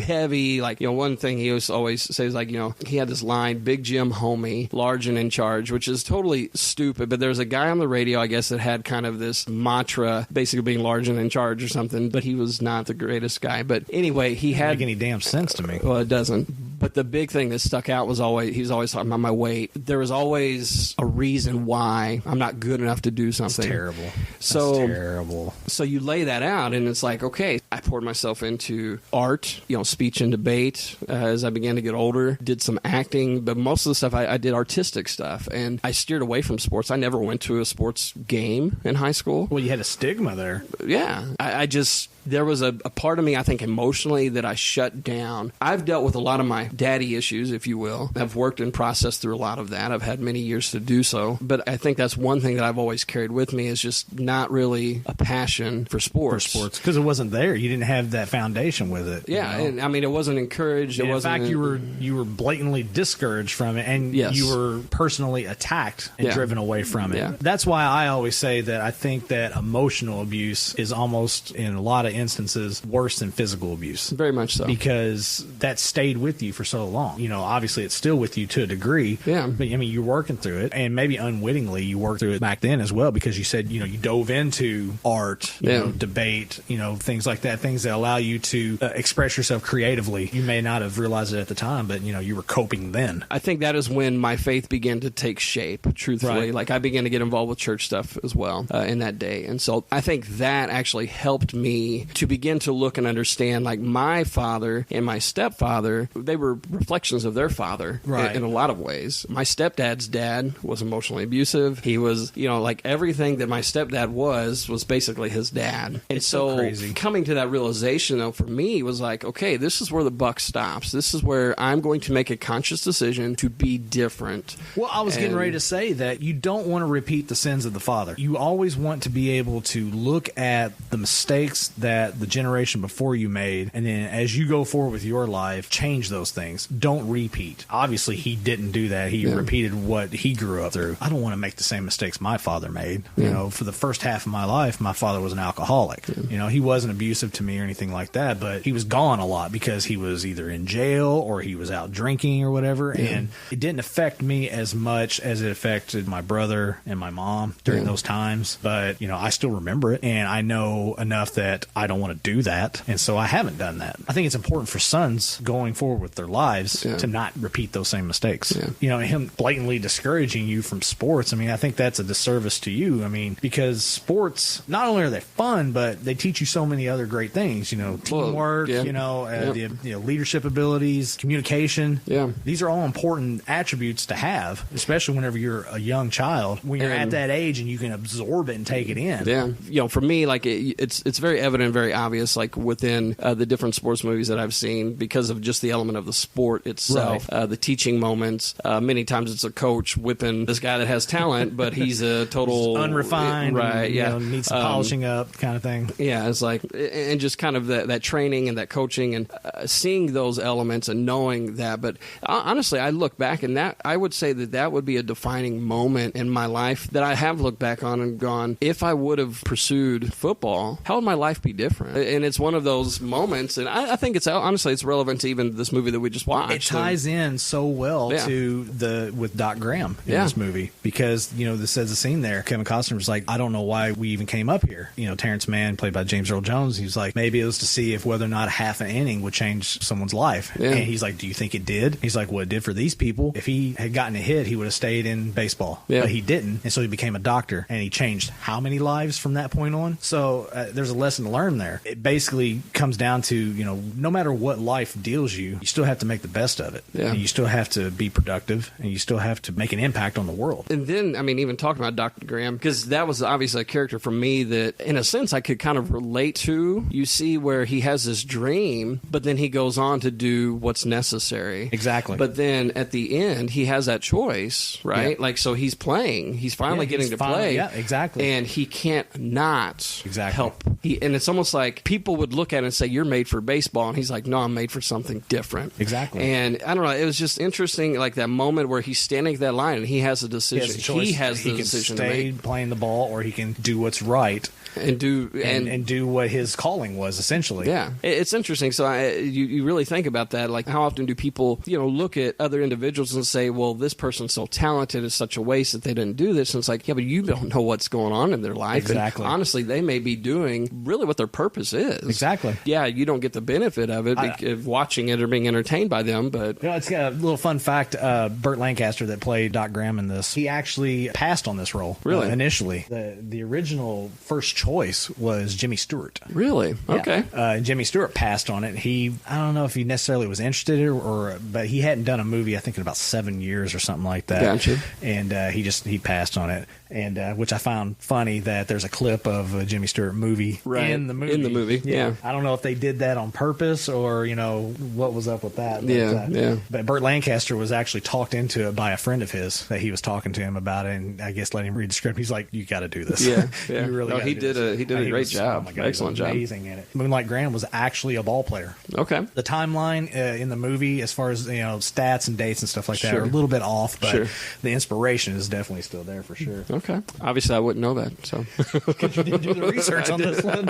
heavy. Like, one thing he always says, like, he had this line, Big Jim homie, large and in charge, which is totally stupid. But there's a guy on the radio, I guess, that had kind of this mantra, basically being large and in charge or something. But he was not the greatest guy. But anyway, he had... Doesn't make any damn sense to me. Well, it doesn't. But the big thing that stuck out was he was always talking about my weight. There was always a reason why I'm not good enough to do something. That's terrible. Terrible. So you lay that out, and it's like, okay, I poured myself into art, speech and debate as I began to get older. Did some acting, but most of the stuff I did artistic stuff, and I steered away from sports. I never went to a sports game in high school. Well, you had a stigma there. Yeah, I just... There was a part of me, I think, emotionally that I shut down. I've dealt with a lot of my daddy issues, if you will. I've worked and processed through a lot of that. I've had many years to do so. But I think that's one thing that I've always carried with me is just not really a passion for sports. Because it wasn't there. You didn't have that foundation with it. Yeah, and I mean, it wasn't encouraged. In fact, you were blatantly discouraged from it, and you were personally attacked and driven away from it. Yeah. That's why I always say that I think that emotional abuse is almost, in a lot of instances, worse than physical abuse. Very much so. Because that stayed with you for so long. You know, obviously it's still with you to a degree. Yeah. But I mean, you're working through it, and maybe unwittingly you worked through it back then as well, because you said, you know, you dove into art, you know, debate, you know, things like that, things that allow you to express yourself creatively. You may not have realized it at the time, but, you know, you were coping then. I think that is when my faith began to take shape, truthfully. Right. Like, I began to get involved with church stuff as well in that day. And so I think that actually helped me to begin to look and understand, like, my father and my stepfather, they were reflections of their father in a lot of ways. My stepdad's dad was emotionally abusive. He was, you know, like, everything that my stepdad was basically his dad. And so crazy. Coming to that realization, though, for me was like, okay, this is where the buck stops. This is where I'm going to make a conscious decision to be different. Well, I was getting ready to say that you don't want to repeat the sins of the father. You always want to be able to look at the mistakes that the generation before you made, and then as you go forward with your life, change those things. Don't repeat. Obviously, he didn't do that. He repeated what he grew up through. I don't want to make the same mistakes my father made. You know, for the first half of my life, my father was an alcoholic. You know, he wasn't abusive to me or anything like that, but he was gone a lot because he was either in jail or he was out drinking or whatever, and it didn't affect me as much as it affected my brother and my mom during those times. But, you know, I still remember it, and I know enough that I don't want to do that, and so I haven't done that. I think it's important for sons going forward with their lives to not repeat those same mistakes. You know, him blatantly discouraging you from sports, I mean, I think that's a disservice to you. I mean, because sports, not only are they fun, but they teach you so many other great things, you know, teamwork, you know, the leadership abilities, communication. These are all important attributes to have, especially whenever you're a young child, when you're at that age and you can absorb it and take it in. You know, for me, like, it's very evident, very obvious, like, within the different sports movies that I've seen, because of just the element of the sport itself, the teaching moments. Many times it's a coach whipping this guy that has talent, but he's a total unrefined, and, you know, needs some polishing up kind of thing. It's like, and just kind of that training and that coaching and seeing those elements and knowing that. But honestly, I look back, and that I would say that would be a defining moment in my life that I have looked back on and gone, if I would have pursued football, how would my life be different? And it's one of those moments, and I think it's honestly it's relevant to even this movie that we just watched. It ties in so well to with Doc Graham in this movie, because, you know, this says the scene there. Kevin Costner was like, I don't know why we even came up here. You know, Terrence Mann, played by James Earl Jones, he was like, maybe it was to see if whether or not half an inning would change someone's life. And he's like, do you think it did? He's like, well, it did for these people. If he had gotten a hit, he would have stayed in baseball. But he didn't, and so he became a doctor, and he changed how many lives from that point on? So there's a lesson to learn there. It basically comes down to, you know, no matter what life deals you, you still have to make the best of it. And you still have to be productive, and you still have to make an impact on the world. And then, I mean, even talking about Dr. Graham, because that was obviously a character for me that, in a sense, I could kind of relate to. You see where he has this dream, but then he goes on to do what's necessary. Exactly. But then at the end, he has that choice, right? Like, so he's playing. He's finally getting to play. Yeah, exactly. And he can't not help. And it's almost like people would look at it and say, you're made for baseball. And he's like, no, I'm made for something different. Exactly. And I don't know, it was just interesting, like that moment where he's standing at that line and he has a decision. He has the decision to make. He can stay playing the ball, or he can do what's right. And do what his calling was, essentially. Yeah, it's interesting. So you really think about that. Like, how often do people, you know, look at other individuals and say, well, this person's so talented, it's such a waste that they didn't do this. And it's like, yeah, but you don't know what's going on in their life. Exactly. And honestly, they may be doing really what their purpose is. Exactly. Yeah, you don't get the benefit of it, of watching it or being entertained by them. But, you know, it's got a little fun fact. Burt Lancaster, that played Doc Graham in this, he actually passed on this role. Really? Initially. The original first choice was Jimmy Stewart. Really? Okay. Jimmy Stewart passed on it. I don't know if he necessarily was interested but he hadn't done a movie, I think, in about 7 years or something like that. Gotcha. And he passed on it. And which I found funny, that there's a clip of a Jimmy Stewart movie in the movie. In the movie, yeah. I don't know if they did that on purpose, or, you know, what was up with that. But, But Burt Lancaster was actually talked into it by a friend of his, that he was talking to him about it, and I guess let him read the script. He's like, you got to do this. Yeah. You really he did a great job. Oh my God, excellent job. Amazing in it. Moonlight Graham was actually a ball player. Okay. The timeline in the movie, as far as, you know, stats and dates and stuff like that, are a little bit off, but the inspiration is definitely still there for sure. Okay. Obviously, I wouldn't know that. So because you didn't do the research on this one.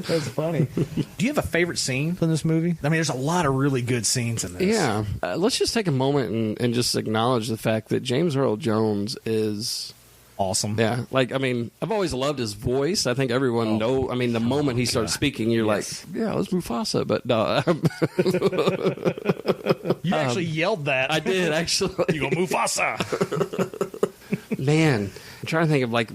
That's funny. Do you have a favorite scene from this movie? I mean, there's a lot of really good scenes in this. Yeah. Let's just take a moment and just acknowledge the fact that James Earl Jones is awesome. Yeah. Like, I mean, I've always loved his voice. I think everyone know. I mean, the moment he starts speaking, you're like, yeah, let's Mufasa. But no. You actually yelled that. I did, actually. You go, Mufasa. Man, I'm trying to think of, like,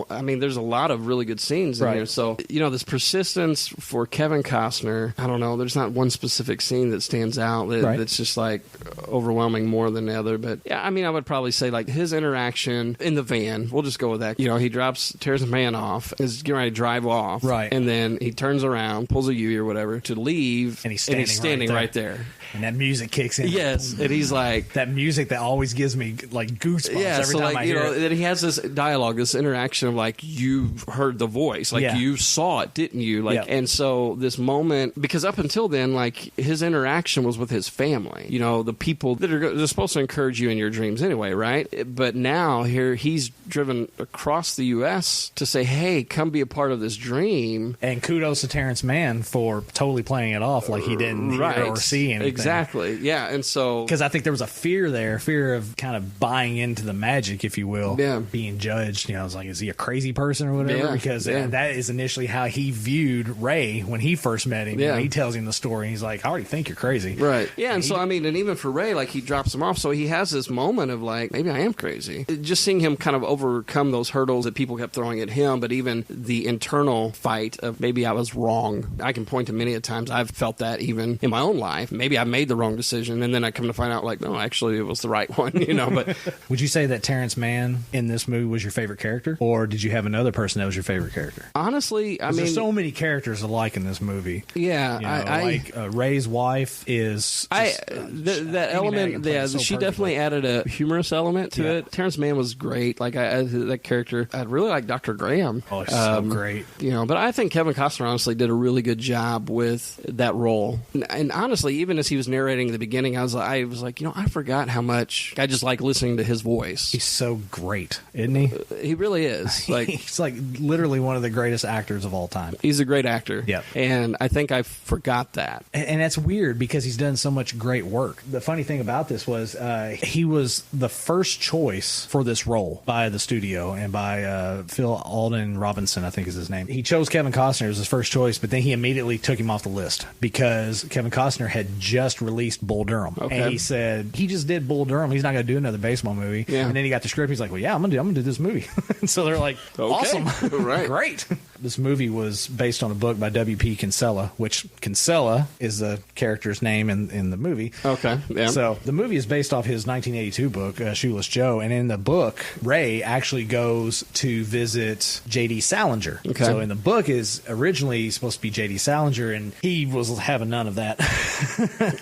I mean, there's a lot of really good scenes in here. So, you know, this persistence for Kevin Costner, I don't know, there's not one specific scene that stands out that's just, like, overwhelming more than the other. But, yeah, I mean, I would probably say, like, his interaction in the van, we'll just go with that. You know, he tears the man off, is getting ready to drive off. Right. And then he turns around, pulls a U or whatever to leave. And he's standing right there. And that music kicks in. Yes. And he's like... That music that always gives me, like, goosebumps every time I hear it. That he has this dialogue, this interaction of, like, you heard the voice. Like, you saw it, didn't you? Like, and so this moment... Because up until then, like, his interaction was with his family. You know, the people that they're supposed to encourage you in your dreams anyway, right? But now, here, he's driven across the U.S. to say, hey, come be a part of this dream. And kudos to Terrence Mann for totally playing it off like he didn't hear or see anything. Exactly, yeah, and so... Because I think there was a fear of kind of buying into the magic, if you will, being judged. You know, I was like, is he a crazy person or whatever? Because that is initially how he viewed Ray when he first met him. Yeah. He tells him the story, and he's like, I already think you're crazy. Right, yeah, and so, I mean, and even for Ray, like, he drops him off, so he has this moment of, like, maybe I am crazy. Just seeing him kind of overcome those hurdles that people kept throwing at him, but even the internal fight of maybe I was wrong. I can point to many a times I've felt that even in my own life. Maybe I made the wrong decision, and then I come to find out, like, no, actually, it was the right one, you know. But would you say that Terrence Mann in this movie was your favorite character, or did you have another person that was your favorite character? Honestly, I mean, there's so many characters alike in this movie. Yeah, you know, Ray's wife is that element. Yeah, she definitely added a humorous element to it. Terrence Mann was great. Like that character, I really like Dr. Graham. Oh, so great. You know, but I think Kevin Costner honestly did a really good job with that role. And honestly, even as he was narrating the beginning, I was like, you know, I forgot how much I just like listening to his voice. He's so great, isn't he? He really is. Like, he's like literally one of the greatest actors of all time. He's a great actor. Yep. And I think I forgot that. And that's weird because he's done so much great work. The funny thing about this was he was the first choice for this role by the studio and by Phil Alden Robinson, I think is his name. He chose Kevin Costner as his first choice, but then he immediately took him off the list because Kevin Costner had just released Bull Durham. Okay. And he said he just did Bull Durham. He's not going to do another baseball movie. Yeah. And then he got the script. He's like, well, yeah, I'm gonna do this movie. And so they're like, awesome. Right. Great. This movie was based on a book by W.P. Kinsella, which Kinsella is the character's name in the movie. Okay. Yeah. So the movie is based off his 1982 book, Shoeless Joe. And in the book, Ray actually goes to visit J.D. Salinger. Okay. So in the book is originally supposed to be J.D. Salinger, and he was having none of that.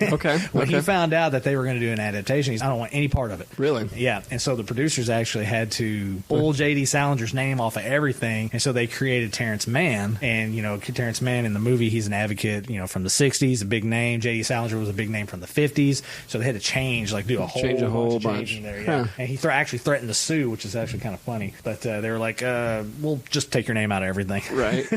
Okay. When he found out that they were going to do an adaptation, he's, I don't want any part of it. Really? Yeah. And so the producers actually had to pull J.D. Salinger's name off of everything, and so they created Terrence Mann. And, you know, Terrence Mann in the movie, he's an advocate, you know, from the 60s, a big name. J.D. Salinger was a big name from the 50s, so they had to change, like, do a whole bunch of there. Yeah. Huh. And he actually threatened to sue, which is actually kind of funny. But they were like, we'll just take your name out of everything. Right.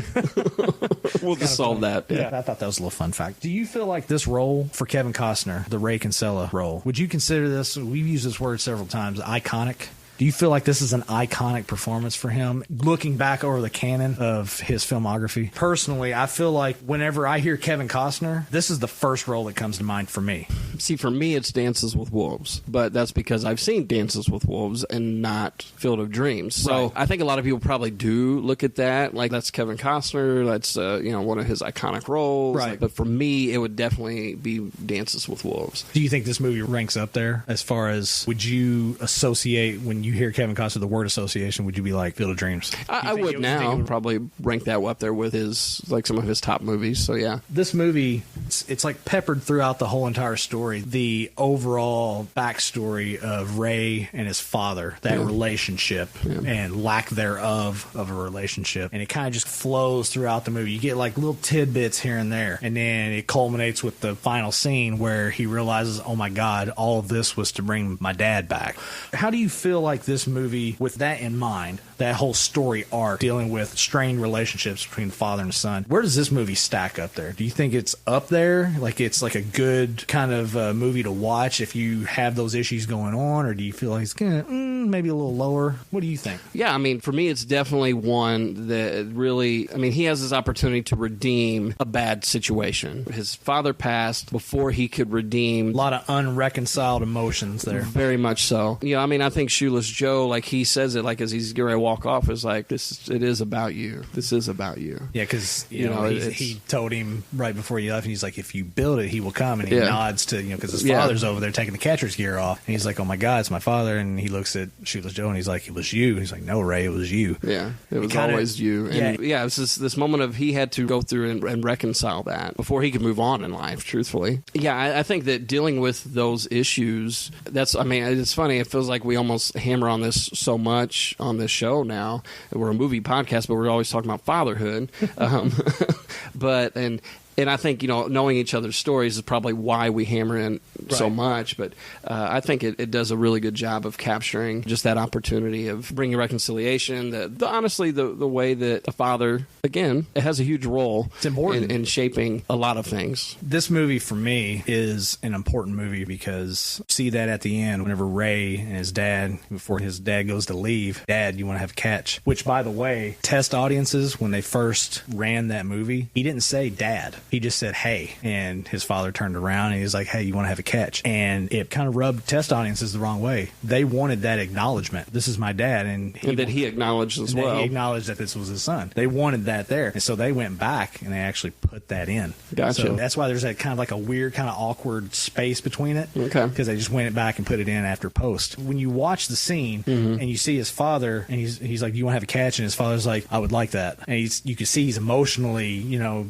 We'll just solve that. Yeah. I thought that was a little fun fact. Do you feel like this role for Kevin Costner, the Ray Kinsella role, would you consider this, we've used this word several times, iconic? Do you feel like this is an iconic performance for him, looking back over the canon of his filmography? Personally, I feel like whenever I hear Kevin Costner, this is the first role that comes to mind for me. See, for me, it's Dances with Wolves, but that's because I've seen Dances with Wolves and not Field of Dreams. So I think a lot of people probably do look at that, like that's Kevin Costner, that's you know, one of his iconic roles. Right. But for me, it would definitely be Dances with Wolves. Do you think this movie ranks up there as far as, would you associate, when you hear Kevin Costner, the word association, would you be like Field of Dreams? I would now probably rank that up there with his, like, some of his top movies. So yeah, this movie, it's like peppered throughout the whole entire story. The overall backstory of Ray and his father, that relationship and lack thereof of a relationship, and it kind of just flows throughout the movie. You get like little tidbits here and there, and then it culminates with the final scene where he realizes, oh my God, all of this was to bring my dad back. How do you feel like like this movie, with that in mind, that whole story arc dealing with strained relationships between the father and son, where does this movie stack up there? Do you think it's up there? Like it's like a good kind of movie to watch if you have those issues going on, or do you feel like it's maybe a little lower? What do you think? Yeah, I mean, for me, it's definitely one that really, I mean, he has this opportunity to redeem a bad situation. His father passed before he could redeem. A lot of unreconciled emotions there. Very much so. You know, I mean, I think Shoeless Joe, like he says it, like as he's getting ready to walk off, is like, it is about you. This is about you. Yeah, because, you know he told him right before he left, and he's like, if you build it, he will come. And he nods to, because his father's over there taking the catcher's gear off. And he's like, oh my God, it's my father. And he looks at Shoeless Joe and he's like, it was you. He's like, no, Ray, it was you. Yeah, it was always you. And it was this moment of he had to go through and reconcile that before he could move on in life, truthfully. Yeah, I think that dealing with those issues, it's funny. It feels like we almost hammer on this so much on this show now. We're a movie podcast, but we're always talking about fatherhood. And I think, knowing each other's stories is probably why we hammer in so much. But I think it does a really good job of capturing just that opportunity of bringing reconciliation. Honestly, the way that a father, again, it has a huge role. It's important in shaping a lot of things. This movie, for me, is an important movie because see that at the end, whenever Ray and his dad, before his dad goes to leave, Dad, you want to have a catch? Which, by the way, test audiences, when they first ran that movie, he didn't say Dad. He just said, hey. And his father turned around and he was like, hey, you want to have a catch? And it kind of rubbed test audiences the wrong way. They wanted that acknowledgement. This is my dad. And that he acknowledged as well. He acknowledged that this was his son. They wanted that there. And so they went back and they actually put that in. Gotcha. So that's why there's that kind of like a weird, kind of awkward space between it. Okay. Because they just went back and put it in after post. When you watch the scene and you see his father and he's like, you want to have a catch? And his father's like, I would like that. And you can see he's emotionally,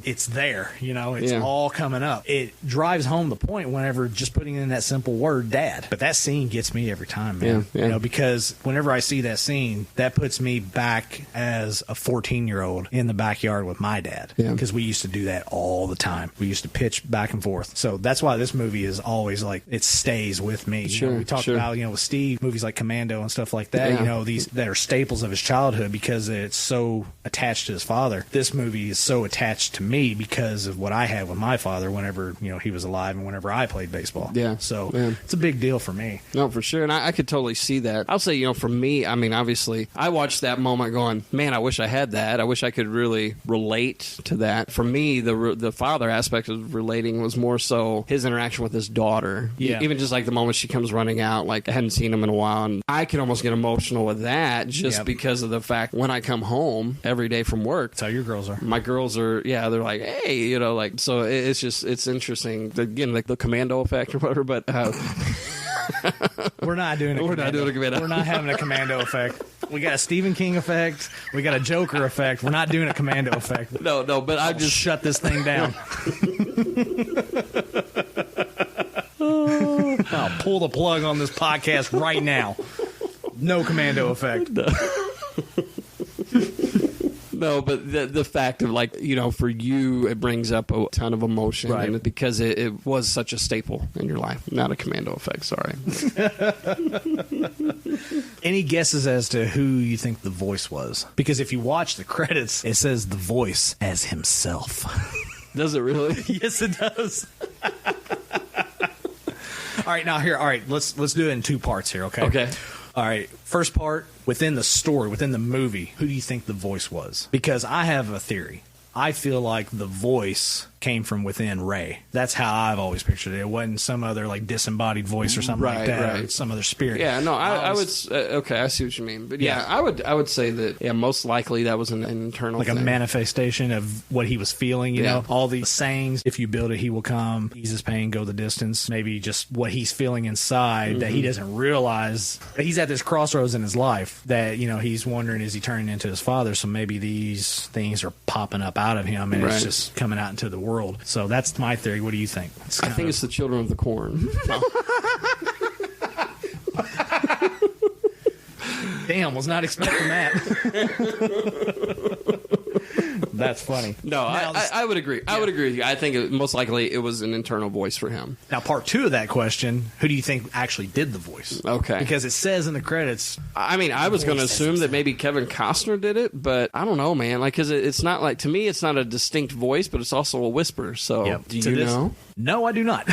it's there, it's all coming up. It drives home the point whenever just putting in that simple word, Dad. But that scene gets me every time, man. Yeah. Because whenever I see that scene, that puts me back as a 14-year-old in the backyard with my dad. Because we used to do that all the time. We used to pitch back and forth. So that's why this movie is always like, it stays with me. Sure, we talked about, with Steve, movies like Commando and stuff like that, these that are staples of his childhood because it's so attached to his father. This movie is so attached to me because of what I had with my father whenever, he was alive and whenever I played baseball. Yeah. So it's a big deal for me. No, for sure. And I could totally see that. I'll say, for me, I mean, obviously, I watched that moment going, man, I wish I had that. I wish I could really relate to that. For me, the father aspect of relating was more so his interaction with his daughter. Yeah. Even just like the moment she comes running out, like I hadn't seen him in a while. And I could almost get emotional with that just because of the fact when I come home every day from work. That's how your girls are. My girls are, they're like, hey, so it's interesting. Again, like the commando effect or whatever, but we're not doing it. We're not doing a commando. We're not having a commando effect. We got a Stephen King effect. We got a Joker effect. We're not doing a commando effect. No, but I just shut this thing down. I'll pull the plug on this podcast right now. No commando effect. No, but the fact of for you, it brings up a ton of emotion, right? And because it was such a staple in your life. Not a commando effect, sorry. Any guesses as to who you think the voice was? Because if you watch the credits, it says the voice as himself. Does it really? Yes, it does. All right, now here. All right, let's do it in two parts here. Okay. Okay. All right, first part, within the story, within the movie, who do you think the voice was? Because I have a theory. I feel like the voice came from within Ray. That's how I've always pictured it. It wasn't some other disembodied voice or something like that, or some other spirit. Yeah, no, I would. Okay, I see what you mean. But I would say that most likely that was an internal, like thing. A manifestation of what he was feeling. You know, all these sayings. If you build it, he will come. Ease his pain, go the distance. Maybe just what he's feeling inside that he doesn't realize. He's at this crossroads in his life that he's wondering, is he turning into his father? So maybe these things are popping up out of him, and it's just coming out into the world. So that's my theory. What do you think? I think it's the children of the corn. Damn, was not expecting that. That's funny. No, I would agree. I would agree with you. I think most likely it was an internal voice for him. Now, part 2 of that question, who do you think actually did the voice? Okay. Because it says in the credits. I mean, I was going to assume that maybe Kevin Costner did it, but I don't know, man. Like, because it's not like, to me, it's not a distinct voice, but it's also a whisper. So, do you know? No, I do not.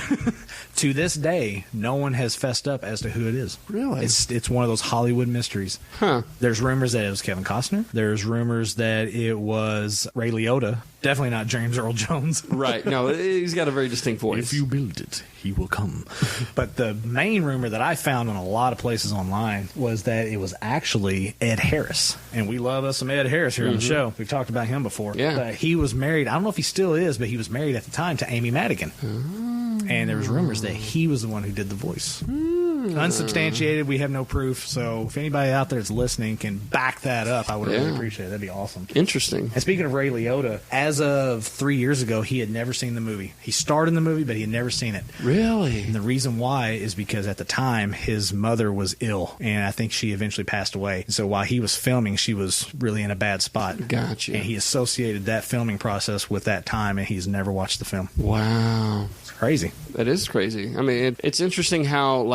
To this day, no one has fessed up as to who it is. Really? It's one of those Hollywood mysteries. Huh. There's rumors that it was Kevin Costner. There's rumors that it was Ray Liotta. Definitely not James Earl Jones. Right. No, he's got a very distinct voice. If you build it, he will come. But the main rumor that I found on a lot of places online was that it was actually Ed Harris. And we love us some Ed Harris here on the show. We've talked about him before. Yeah. But he was married, I don't know if he still is, but he was married at the time to Amy Madigan. And there was rumors that he was the one who did the voice. Unsubstantiated, we have no proof. So if anybody out there that's listening can back that up, I would really appreciate it. That'd be awesome. Interesting. And speaking of Ray Liotta, as of 3 years ago, he had never seen the movie. He starred in the movie, but he had never seen it. Really? And the reason why is because at the time, his mother was ill, and I think she eventually passed away. So while he was filming, she was really in a bad spot. Gotcha. And he associated that filming process with that time, and he's never watched the film. Wow. It's crazy. That is crazy. I mean, it's interesting how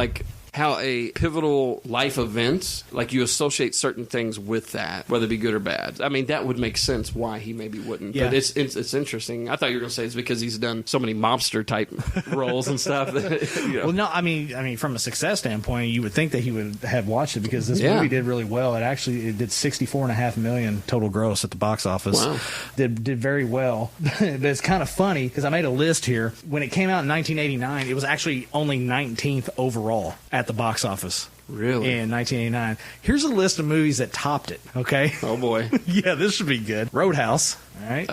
a pivotal life event, like you associate certain things with that, whether it be good or bad. I mean, that would make sense why he maybe wouldn't. Yeah. But it's interesting. I thought you were going to say it's because he's done so many mobster type roles and stuff. That, Well, no, I mean, from a success standpoint, you would think that he would have watched it because this movie did really well. It did $64.5 million total gross at the box office. Wow. Did very well. But it's kind of funny because I made a list here. When it came out in 1989, it was actually only 19th overall at the box office. Really? In 1989. Here's a list of movies that topped it, okay? Oh, boy. Yeah, this should be good. Roadhouse, all right?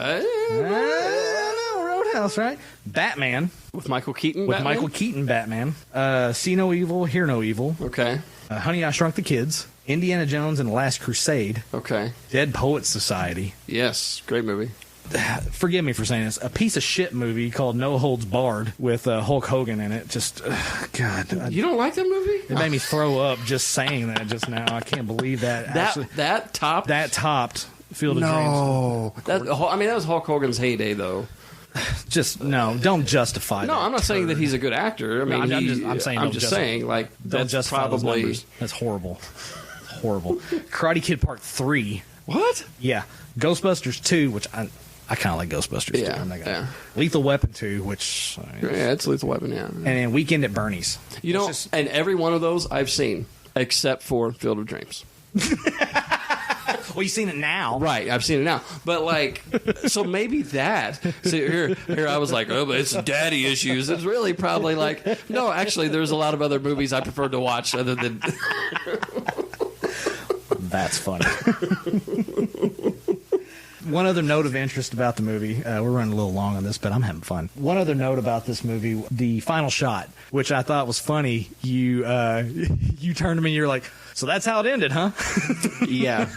Roadhouse, right? Batman. With Michael Keaton, With Batman? Michael Keaton, Batman. See No Evil, Hear No Evil. Okay. Honey, I Shrunk the Kids. Indiana Jones and the Last Crusade. Okay. Dead Poets Society. Yes. Great movie. Forgive me for saying this. A piece of shit movie called No Holds Barred with Hulk Hogan in it. Just, God. You don't like that movie? It made me throw up just saying that just now. I can't believe that. That topped? That topped Field of Dreams. That was Hulk Hogan's heyday, though. Just, no, don't justify that. No, I'm not saying that he's a good actor. I mean, I'm saying, like, don't that's justify probably... those numbers. That's horrible. Horrible. Karate Kid Part 3. What? Yeah. Ghostbusters 2, which I kind of like Ghostbusters 2. I'm not gonna. Lethal Weapon 2, which... it's Lethal Weapon, yeah. And then Weekend at Bernie's. You know, and every one of those I've seen, except for Field of Dreams. Well, you've seen it now. Right, I've seen it now. But, like, so maybe that. So here I was like, oh, but it's daddy issues. It's really probably like, no, actually, there's a lot of other movies I prefer to watch other than... That's funny. One other note of interest about the movie, we're running a little long on this, but I'm having fun. One other note about this movie, the final shot, which I thought was funny. You turned to me and you're like, so that's how it ended, huh? Yeah.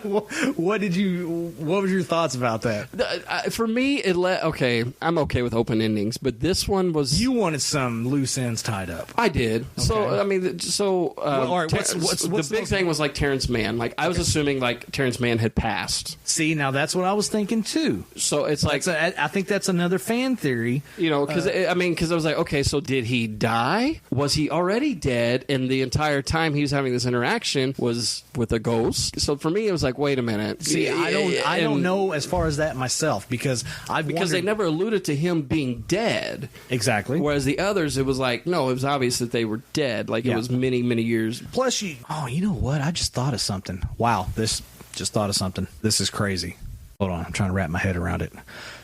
What was your thoughts about that? For me, okay, I'm okay with open endings, but this one was... You wanted some loose ends tied up. I did. Okay. So, I mean, all right, what's the big thing was like Terrence Mann. Like, I was assuming like Terrence Mann had passed. See, now that's what I was thinking too. So it's like... I think that's another fan theory. You know, because I was like, okay, so did he die? Was he already dead? And the entire time he was having this interaction was with a ghost. So for me, it was like, wait a minute. See, I don't know as far as that myself because they never alluded to him being dead. Exactly. Whereas the others, it was like, no, it was obvious that they were dead. Like it was many, many years. Plus, you know what? I just thought of something. Wow, this is crazy. Hold on, I'm trying to wrap my head around it.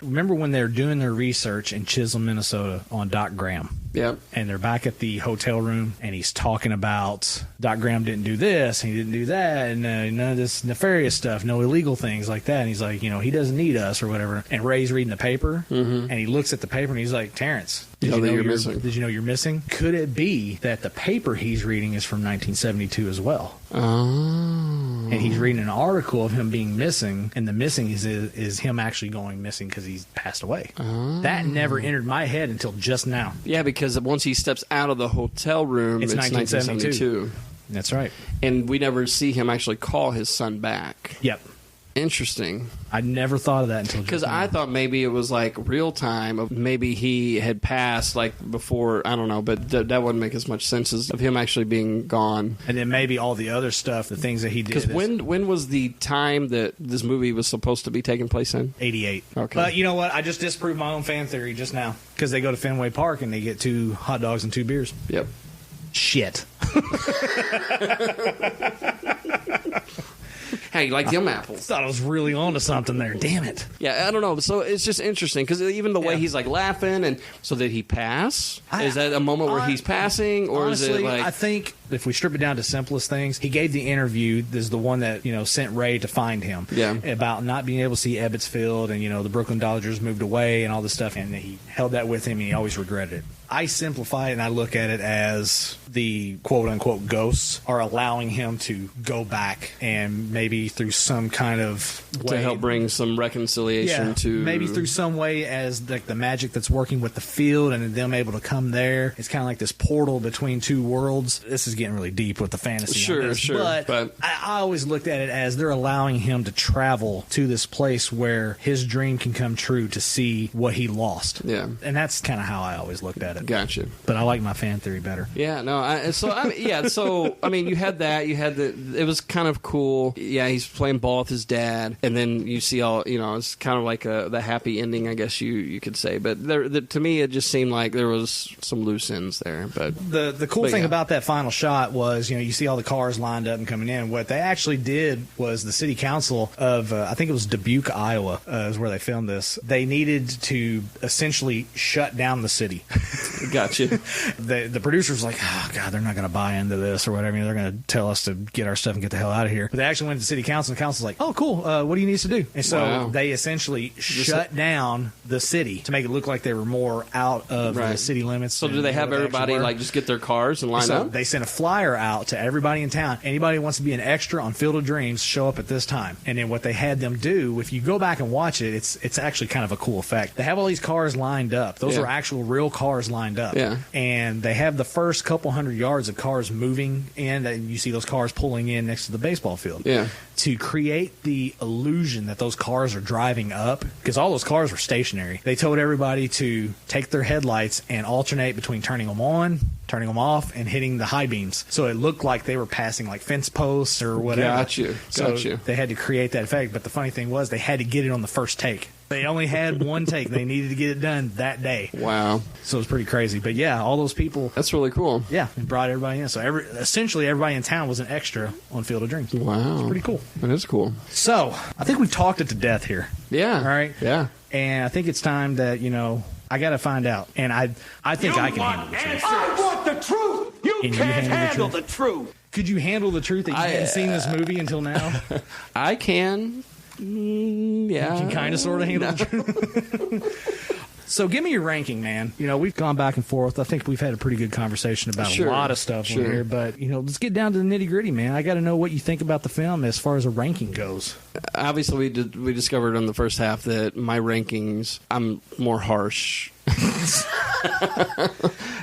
Remember when they're doing their research in Chisholm, Minnesota on Doc Graham? Yep. And they're back at the hotel room, and he's talking about Doc Graham didn't do this, and he didn't do that, and none of this nefarious stuff, no illegal things like that. And he's like, he doesn't need us or whatever. And Ray's reading the paper, and he looks at the paper, and he's like, Terrence, did you know you're missing? Could it be that the paper he's reading is from 1972 as well? Oh. And he's reading an article of him being missing, and the missing is him actually going missing because he's passed away. Oh. That never entered my head until just now. Yeah, because once he steps out of the hotel room, it's 1972. That's right. And we never see him actually call his son back. Yep. Interesting. I never thought of that until because just now. I thought maybe it was like real time. Of maybe he had passed like before. I don't know, but that wouldn't make as much sense as of him actually being gone. And then maybe all the other stuff, the things that he did. Because when was the time that this movie was supposed to be taking place in? 88. Okay. But you know what? I just disproved my own fan theory just now because they go to Fenway Park and they get 2 hot dogs and 2 beers. Yep. Shit. Hey, you like them apples? Thought I was really onto something there. Damn it. Yeah, I don't know. So it's just interesting because even the way he's like laughing, and so did he pass? Is that a moment where he's passing, or honestly, is it like? I think if we strip it down to simplest things, he gave the interview. This is the one that sent Ray to find him. Yeah. About not being able to see Ebbets Field, and the Brooklyn Dodgers moved away, and all this stuff, and he held that with him, and he always regretted it. I simplify it and I look at it as the quote-unquote ghosts are allowing him to go back and maybe through some kind of way to help bring some reconciliation to maybe through some way as like the magic that's working with the field and them able to come there. It's kind of like this portal between 2 worlds. This is getting really deep with the fantasy. Sure. But I always looked at it as they're allowing him to travel to this place where his dream can come true to see what he lost. Yeah. And that's kind of how I always looked at it. Gotcha. But I like my fan theory better. Yeah, no. So I mean, you had that. You had it was kind of cool. Yeah, he's playing ball with his dad, and then you see all. It's kind of like the happy ending, I guess you could say. But to me, it just seemed like there was some loose ends there. But the cool thing about that final shot was, you see all the cars lined up and coming in. What they actually did was the city council of I think it was Dubuque, Iowa, is where they filmed this. They needed to essentially shut down the city. Gotcha. The producer was like, oh, God, they're not going to buy into this or whatever. They're going to tell us to get our stuff and get the hell out of here. But they actually went to the city council, and the council's like, oh, cool. What do you need us to do? And so they essentially shut down the city to make it look like they were more out of the city limits. So do they have everybody just get their cars and line up? They sent a flyer out to everybody in town. Anybody who wants to be an extra on Field of Dreams, show up at this time. And then what they had them do, if you go back and watch it, it's actually kind of a cool effect. They have all these cars lined up. Those are actual real cars lined up. Yeah. And they have the first couple hundred yards of cars moving in, and you see those cars pulling in next to the baseball field. Yeah. To create the illusion that those cars are driving up, because all those cars were stationary. They told everybody to take their headlights and alternate between turning them on, turning them off, and hitting the high beams. So it looked like they were passing like fence posts or whatever. Gotcha. So they had to create that effect. But the funny thing was they had to get it on the first take. They only had one take. They needed to get it done that day. Wow. So it was pretty crazy. But yeah, all those people. That's really cool. Yeah, and brought everybody in. So essentially everybody in town was an extra on Field of Dreams. Wow. It's pretty cool. That is cool. So I think we've talked it to death here. Yeah. All right? Yeah. And I think it's time that, I got to find out. And I think I can handle the truth. I want the truth. You can't handle the truth. Could you handle the truth that you hadn't seen this movie until now? I can. Yeah. You can kind of sort of handle the truth. So give me your ranking, man. We've gone back and forth. I think we've had a pretty good conversation about a lot of stuff here. But, let's get down to the nitty gritty, man. I got to know what you think about the film as far as a ranking goes. Obviously, we discovered in the first half that my rankings, I'm more harsh.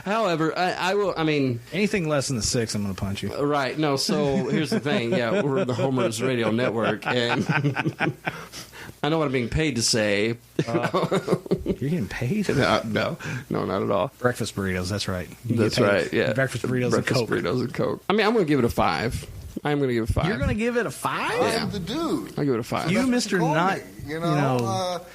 However, I will. I mean, anything less than the 6, I'm going to punch you. Right? No. So here's the thing. Yeah, we're the Homer's Radio Network, and I know what I'm being paid to say. You're getting paid? No, not at all. Breakfast burritos. That's right. That's right. Yeah, breakfast burritos and Coke. I mean, I'm going to give it a 5. I'm going to give it a 5. You're going to give it a 5? Yeah. I'm the dude. I'll give it a 5. You, Mr. Not,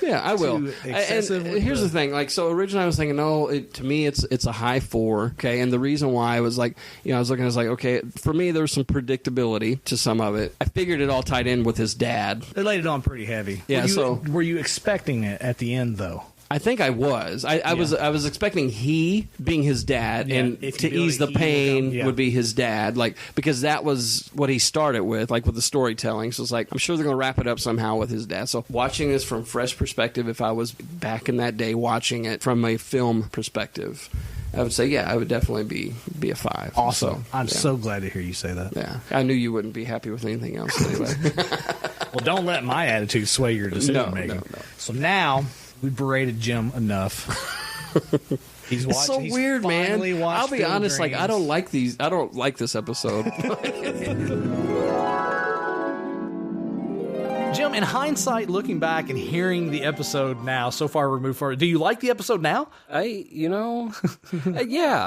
yeah, I will. And here's the thing. So originally I was thinking, to me it's a high 4. Okay, and the reason why was I was looking, I was like, okay, for me there was some predictability to some of it. I figured it all tied in with his dad. They laid it on pretty heavy. Yeah. Were you expecting it at the end though? I think I was. I was expecting he being his dad, and to ease the pain would be his dad, because that was what he started with the storytelling. So it's I'm sure they're going to wrap it up somehow with his dad. So watching this from fresh perspective, if I was back in that day watching it from a film perspective, I would say, I would definitely be a 5. Awesome. I'm so glad to hear you say that. Yeah. I knew you wouldn't be happy with anything else anyway. Well, don't let my attitude sway your decision making. No. So now we berated Jim enough. It's so weird, man. I'll be honest, I don't like these. I don't like this episode. Jim, in hindsight, looking back and hearing the episode now, so far removed from it, do you like the episode now? Yeah.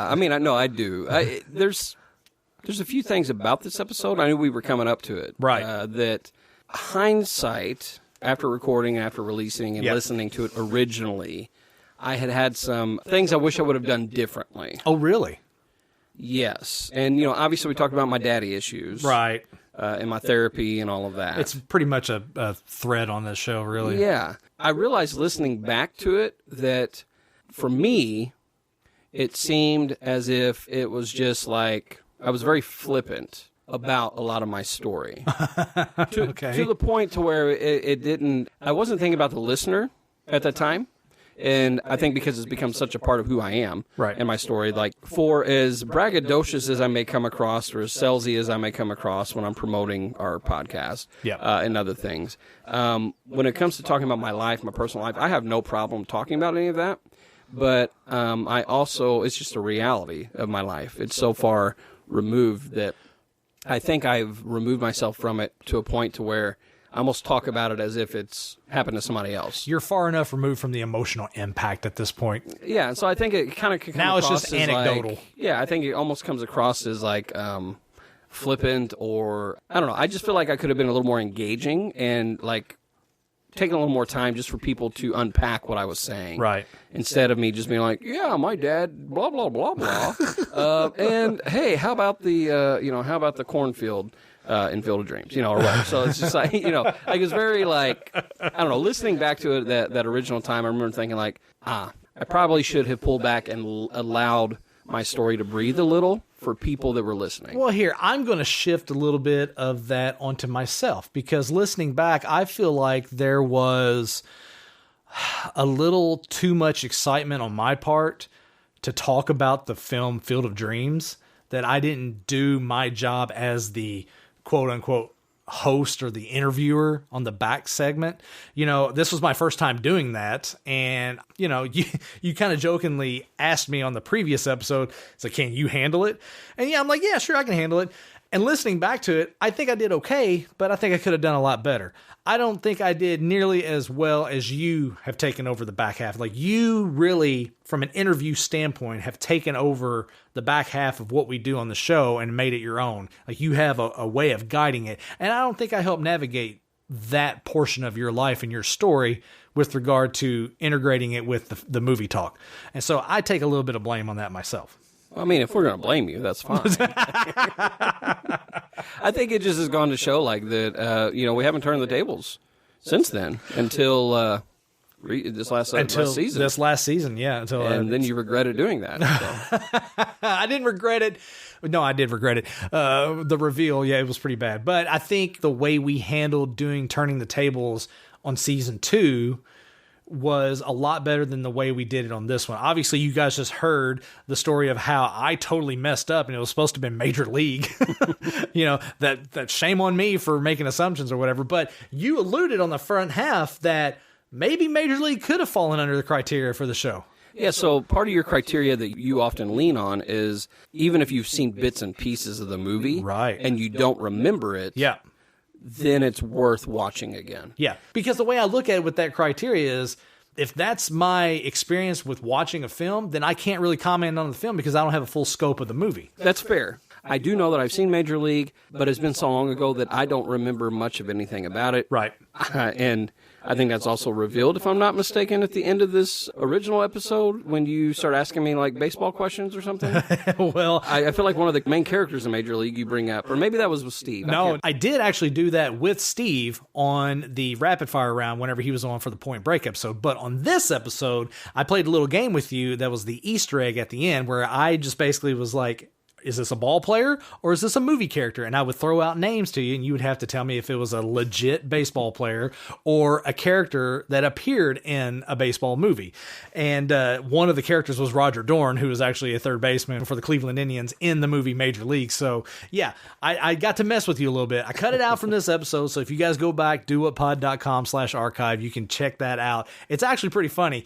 I mean, I do. There's a few things about this episode. I knew we were coming up to it. Right. That hindsight, after recording, after releasing, and listening to it originally, I had some things I wish I would have done differently. Oh, really? Yes. And, obviously we talked about my daddy issues. Right. And my therapy and all of that. It's pretty much a thread on this show, really. Yeah. I realized listening back to it that, for me, it seemed as if it was just like I was very flippant about a lot of my story. To the point to where it didn't... I wasn't thinking about the listener at that time. And I think because it's become such a part of who I am and my story, like, for as braggadocious as I may come across or as salesy as I may come across when I'm promoting our podcast and other things, when it comes to talking about my life, my personal life, I have no problem talking about any of that. But I also, it's just a reality of my life. It's so far removed that I think I've removed myself from it to a point to where I almost talk about it as if it's happened to somebody else. You're far enough removed from the emotional impact at this point. Yeah, so I think it kind of comes now it's across just as anecdotal. Like, yeah, I think it almost comes across as like flippant, or I don't know. I just feel like I could have been a little more engaging and like taking a little more time just for people to unpack what I was saying. Right. Instead of me just being like, yeah, my dad, blah, blah, blah, blah. And hey, how about the cornfield? In Field of Dreams, or whatever. So it's just like, like it's very like, I don't know, listening back to it that original time, I remember thinking like, I probably should have pulled back and allowed my story to breathe a little for people that were listening. Well, here, I'm going to shift a little bit of that onto myself, because listening back, I feel like there was a little too much excitement on my part to talk about the film Field of Dreams, that I didn't do my job as the quote-unquote host or the interviewer on the back segment. This was my first time doing that, and you kind of jokingly asked me on the previous episode, so can you handle it? And I'm like, yeah, sure, I can handle it. And listening back to it, I think I did okay, but I think I could have done a lot better. I don't think I did nearly as well as you have taken over the back half. Like, you really, from an interview standpoint, have taken over the back half of what we do on the show and made it your own. Like, you have a way of guiding it. And I don't think I helped navigate that portion of your life and your story with regard to integrating it with the movie talk. And so I take a little bit of blame on that myself. I mean, if we're going to blame you, that's fine. I think it just has gone to show like that, we haven't turned the tables since then until this last season. This last season, yeah. Then you regretted doing that. So. I didn't regret it. No, I did regret it. The reveal, yeah, it was pretty bad. But I think the way we handled turning the tables on season 2 was a lot better than the way we did it on this one. Obviously, you guys just heard the story of how I totally messed up, and it was supposed to have been Major League. That shame on me for making assumptions or whatever. But you alluded on the front half that maybe Major League could have fallen under the criteria for the show. Yeah, so part of your criteria that you often lean on is even if you've seen bits and pieces of the movie, right, and you don't remember it, yeah, then it's worth watching again. Yeah, because the way I look at it with that criteria is, if that's my experience with watching a film, then I can't really comment on the film because I don't have a full scope of the movie. That's fair. I do know that I've seen Major League, but it's been so long ago that I don't remember much of anything about it. Right. And I think that's also revealed, if I'm not mistaken, at the end of this original episode when you start asking me like baseball questions or something. Well, I feel like one of the main characters in Major League you bring up, or maybe that was with Steve. No, I did actually do that with Steve on the rapid fire round whenever he was on for the Point Break episode. But on this episode, I played a little game with you that was the Easter egg at the end, where I just basically was like, is this a ball player or is this a movie character? And I would throw out names to you, and you would have to tell me if it was a legit baseball player or a character that appeared in a baseball movie. And one of the characters was Roger Dorn, who was actually a third baseman for the Cleveland Indians in the movie Major League. So yeah, I got to mess with you a little bit. I cut it out from this episode. So if you guys go back, dowhatpod.com/archive, you can check that out. It's actually pretty funny.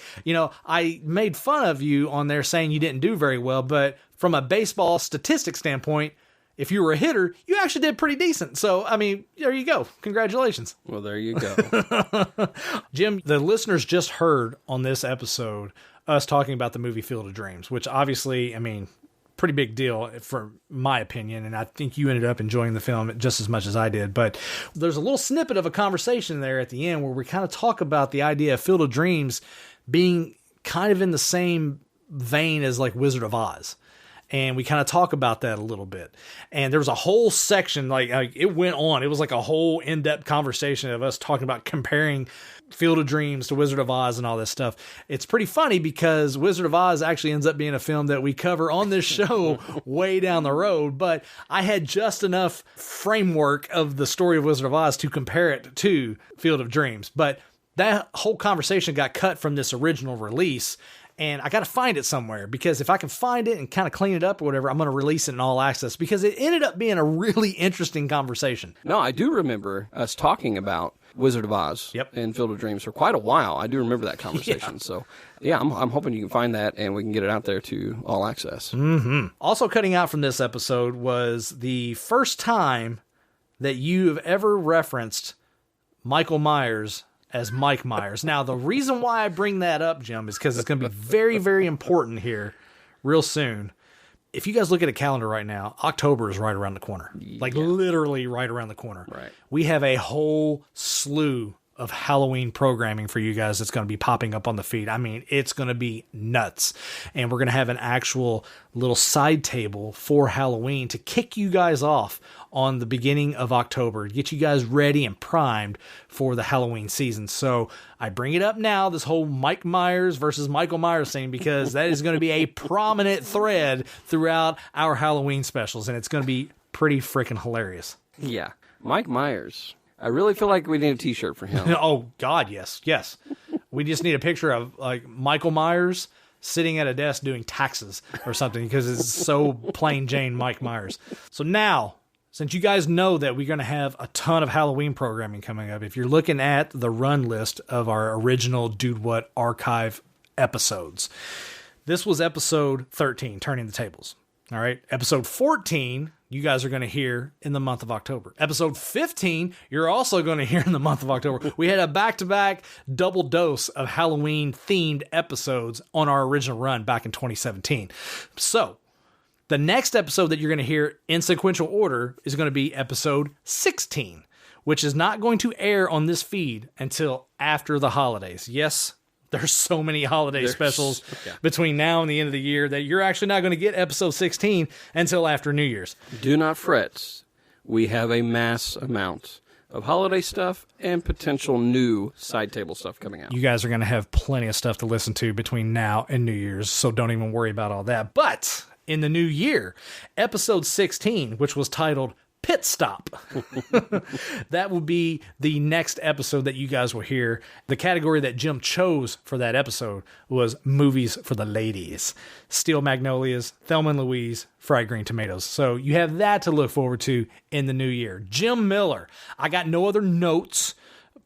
I made fun of you on there saying you didn't do very well, but from a baseball statistics standpoint, if you were a hitter, you actually did pretty decent. So, I mean, there you go. Congratulations. Well, there you go. Jim, the listeners just heard on this episode us talking about the movie Field of Dreams, which obviously, I mean, pretty big deal for my opinion. And I think you ended up enjoying the film just as much as I did. But there's a little snippet of a conversation there at the end where we kind of talk about the idea of Field of Dreams being kind of in the same vein as like Wizard of Oz. And we kind of talk about that a little bit. And there was a whole section, like it went on. It was like a whole in-depth conversation of us talking about comparing Field of Dreams to Wizard of Oz and all this stuff. It's pretty funny because Wizard of Oz actually ends up being a film that we cover on this show way down the road. But I had just enough framework of the story of Wizard of Oz to compare it to Field of Dreams. But that whole conversation got cut from this original release. And I got to find it somewhere, because if I can find it and kind of clean it up or whatever, I'm going to release it in all access, because it ended up being a really interesting conversation. No, I do remember us talking about Wizard of Oz and Field of Dreams for quite a while. I do remember that conversation. Yeah. So, yeah, I'm hoping you can find that and we can get it out there to all access. Mm-hmm. Also cutting out from this episode was the first time that you have ever referenced Michael Myers as Mike Myers. Now, the reason why I bring that up, Jim, is because it's going to be very, very important here real soon. If you guys look at a calendar right now, October is right around the corner. Like literally right around the corner. Right. We have a whole slew of Halloween programming for you guys that's going to be popping up on the feed. I mean, it's going to be nuts. And we're going to have an actual little side table for Halloween to kick you guys off on the beginning of October, get you guys ready and primed for the Halloween season. So I bring it up now, this whole Mike Myers versus Michael Myers thing, because that is going to be a prominent thread throughout our Halloween specials, and it's going to be pretty freaking hilarious. Yeah. Mike Myers. I really feel like we need a t-shirt for him. Oh, God, yes. Yes. We just need a picture of like Michael Myers sitting at a desk doing taxes or something, because it's so plain Jane Mike Myers. So now, since you guys know that we're going to have a ton of Halloween programming coming up, if you're looking at the run list of our original Dude What archive episodes, this was episode 13, Turning the Tables. All right. Episode 14, you guys are going to hear in the month of October. Episode 15, you're also going to hear in the month of October. We had a back-to-back double dose of Halloween-themed episodes on our original run back in 2017. So the next episode that you're going to hear in sequential order is going to be episode 16, which is not going to air on this feed until after the holidays. Yes, there's so many holiday specials between now and the end of the year that you're actually not going to get episode 16 until after New Year's. Do not fret. We have a mass amount of holiday stuff and potential new side table stuff coming out. You guys are going to have plenty of stuff to listen to between now and New Year's, so don't even worry about all that. But in the new year, episode 16, which was titled Pit Stop. That will be the next episode that you guys will hear. The category that Jim chose for that episode was movies for the ladies. Steel Magnolias, Thelma and Louise, Fried Green Tomatoes. So you have that to look forward to in the new year. Jim Miller. I got no other notes,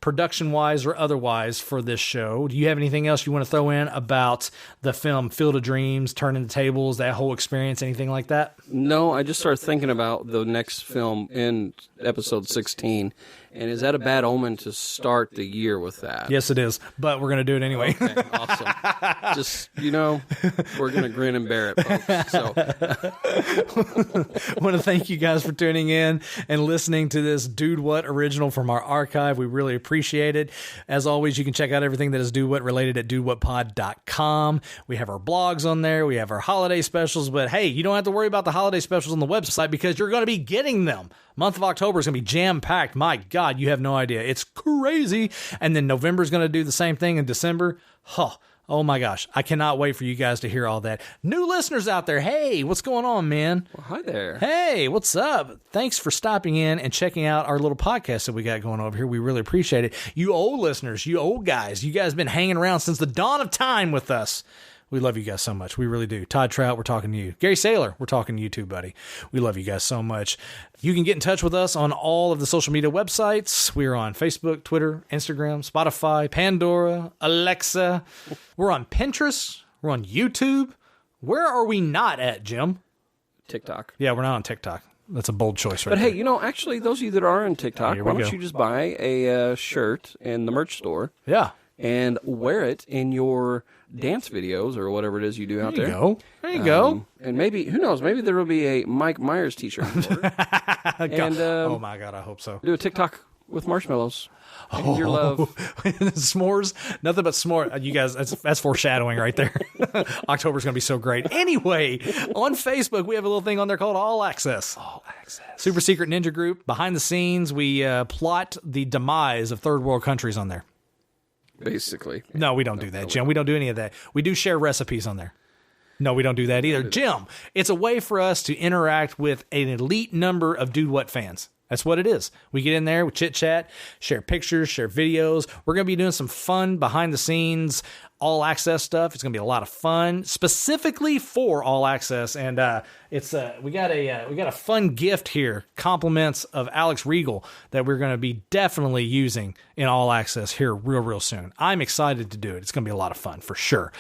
production-wise or otherwise, for this show. Do you have anything else you want to throw in about the film Field of Dreams, Turning the Tables, that whole experience, anything like that? No, I just started thinking about the next film in episode 16, and is that a bad omen to start the year with that? Yes, it is, but we're going to do it anyway. Okay, awesome. Just, we're going to grin and bear it, folks. So. I want to thank you guys for tuning in and listening to this Dude What original from our archive. We really appreciate it. As always, you can check out everything that is Dude What related at dudewhatpod.com. We have our blogs on there. We have our holiday specials, but hey, you don't have to worry about the holiday specials on the website because you're going to be getting them. Month of October is going to be jam-packed. My God, you have no idea. It's crazy. And then November is going to do the same thing in December. Oh my gosh. I cannot wait for you guys to hear all that. New listeners out there, hey, what's going on, man? Well, hi there. Hey, what's up? Thanks for stopping in and checking out our little podcast that we got going over here. We really appreciate it. You old listeners, you old guys, you guys have been hanging around since the dawn of time with us. We love you guys so much. We really do. Todd Trout, we're talking to you. Gary Saylor, we're talking to you too, buddy. We love you guys so much. You can get in touch with us on all of the social media websites. We're on Facebook, Twitter, Instagram, Spotify, Pandora, Alexa. We're on Pinterest. We're on YouTube. Where are we not at, Jim? TikTok. Yeah, we're not on TikTok. That's a bold choice, right? But hey, there. you know, actually, those of you that are on TikTok, Here why we don't go. you just buy a shirt in the merch store? Yeah. And wear it in your dance videos or whatever it is you do out there. There you go. And maybe, who knows, maybe there will be a Mike Myers t-shirt. And oh my God, I hope so. Do a TikTok with marshmallows. And your love. S'mores, nothing but s'more. You guys, that's foreshadowing right there. October's going to be so great. Anyway, on Facebook, we have a little thing on there called All Access. All Access. Super secret ninja group. Behind the scenes, we plot the demise of third world countries on there. Basically. No, we don't do that, Jim. We don't do any of that. We do share recipes on there. No, we don't do that either. Jim, it's a way for us to interact with an elite number of Dude What fans. That's what it is. We get in there, we chit chat, share pictures, share videos. We're going to be doing some fun behind the scenes, all access stuff. It's going to be a lot of fun, specifically for all access. And we got a fun gift here, compliments of Alex Regal, that we're going to be definitely using in all access here real soon. I'm excited to do it. It's going to be a lot of fun for sure.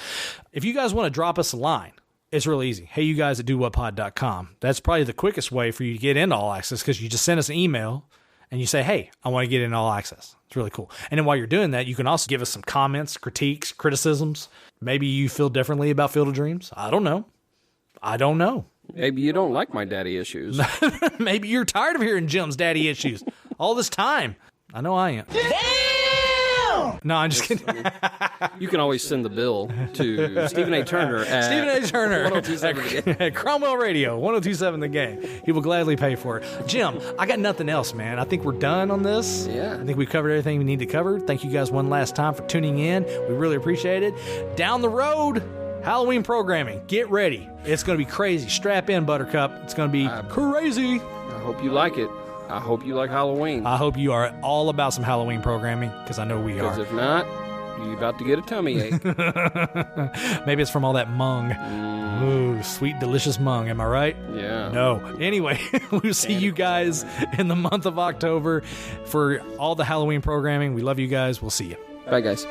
If you guys want to drop us a line, it's really easy. Hey, you guys at dowhatpod.com. That's probably the quickest way for you to get into all access, because you just send us an email and you say, hey, I want to get into all access. It's really cool. And then while you're doing that, you can also give us some comments, critiques, criticisms. Maybe you feel differently about Field of Dreams. I don't know. Maybe you don't like my daddy issues. Maybe you're tired of hearing Jim's daddy issues all this time. I know I am. No, I'm just kidding. You can always send the bill to Stephen A. Turner at Stephen A. Turner 1027 at Cromwell Radio, 1027 The Game. He will gladly pay for it. Jim, I got nothing else, man. I think we're done on this. Yeah. I think we've covered everything we need to cover. Thank you guys one last time for tuning in. We really appreciate it. Down the road, Halloween programming. Get ready. It's going to be crazy. Strap in, Buttercup. It's going to be crazy. I hope you like it. I hope you like Halloween. I hope you are all about some Halloween programming, because I know we are. Because if not, you're about to get a tummy ache. Maybe it's from all that mung. Ooh, sweet, delicious mung. Am I right? Yeah. No. Anyway, we'll see you guys in the month of October for all the Halloween programming. We love you guys. We'll see you. Bye, guys.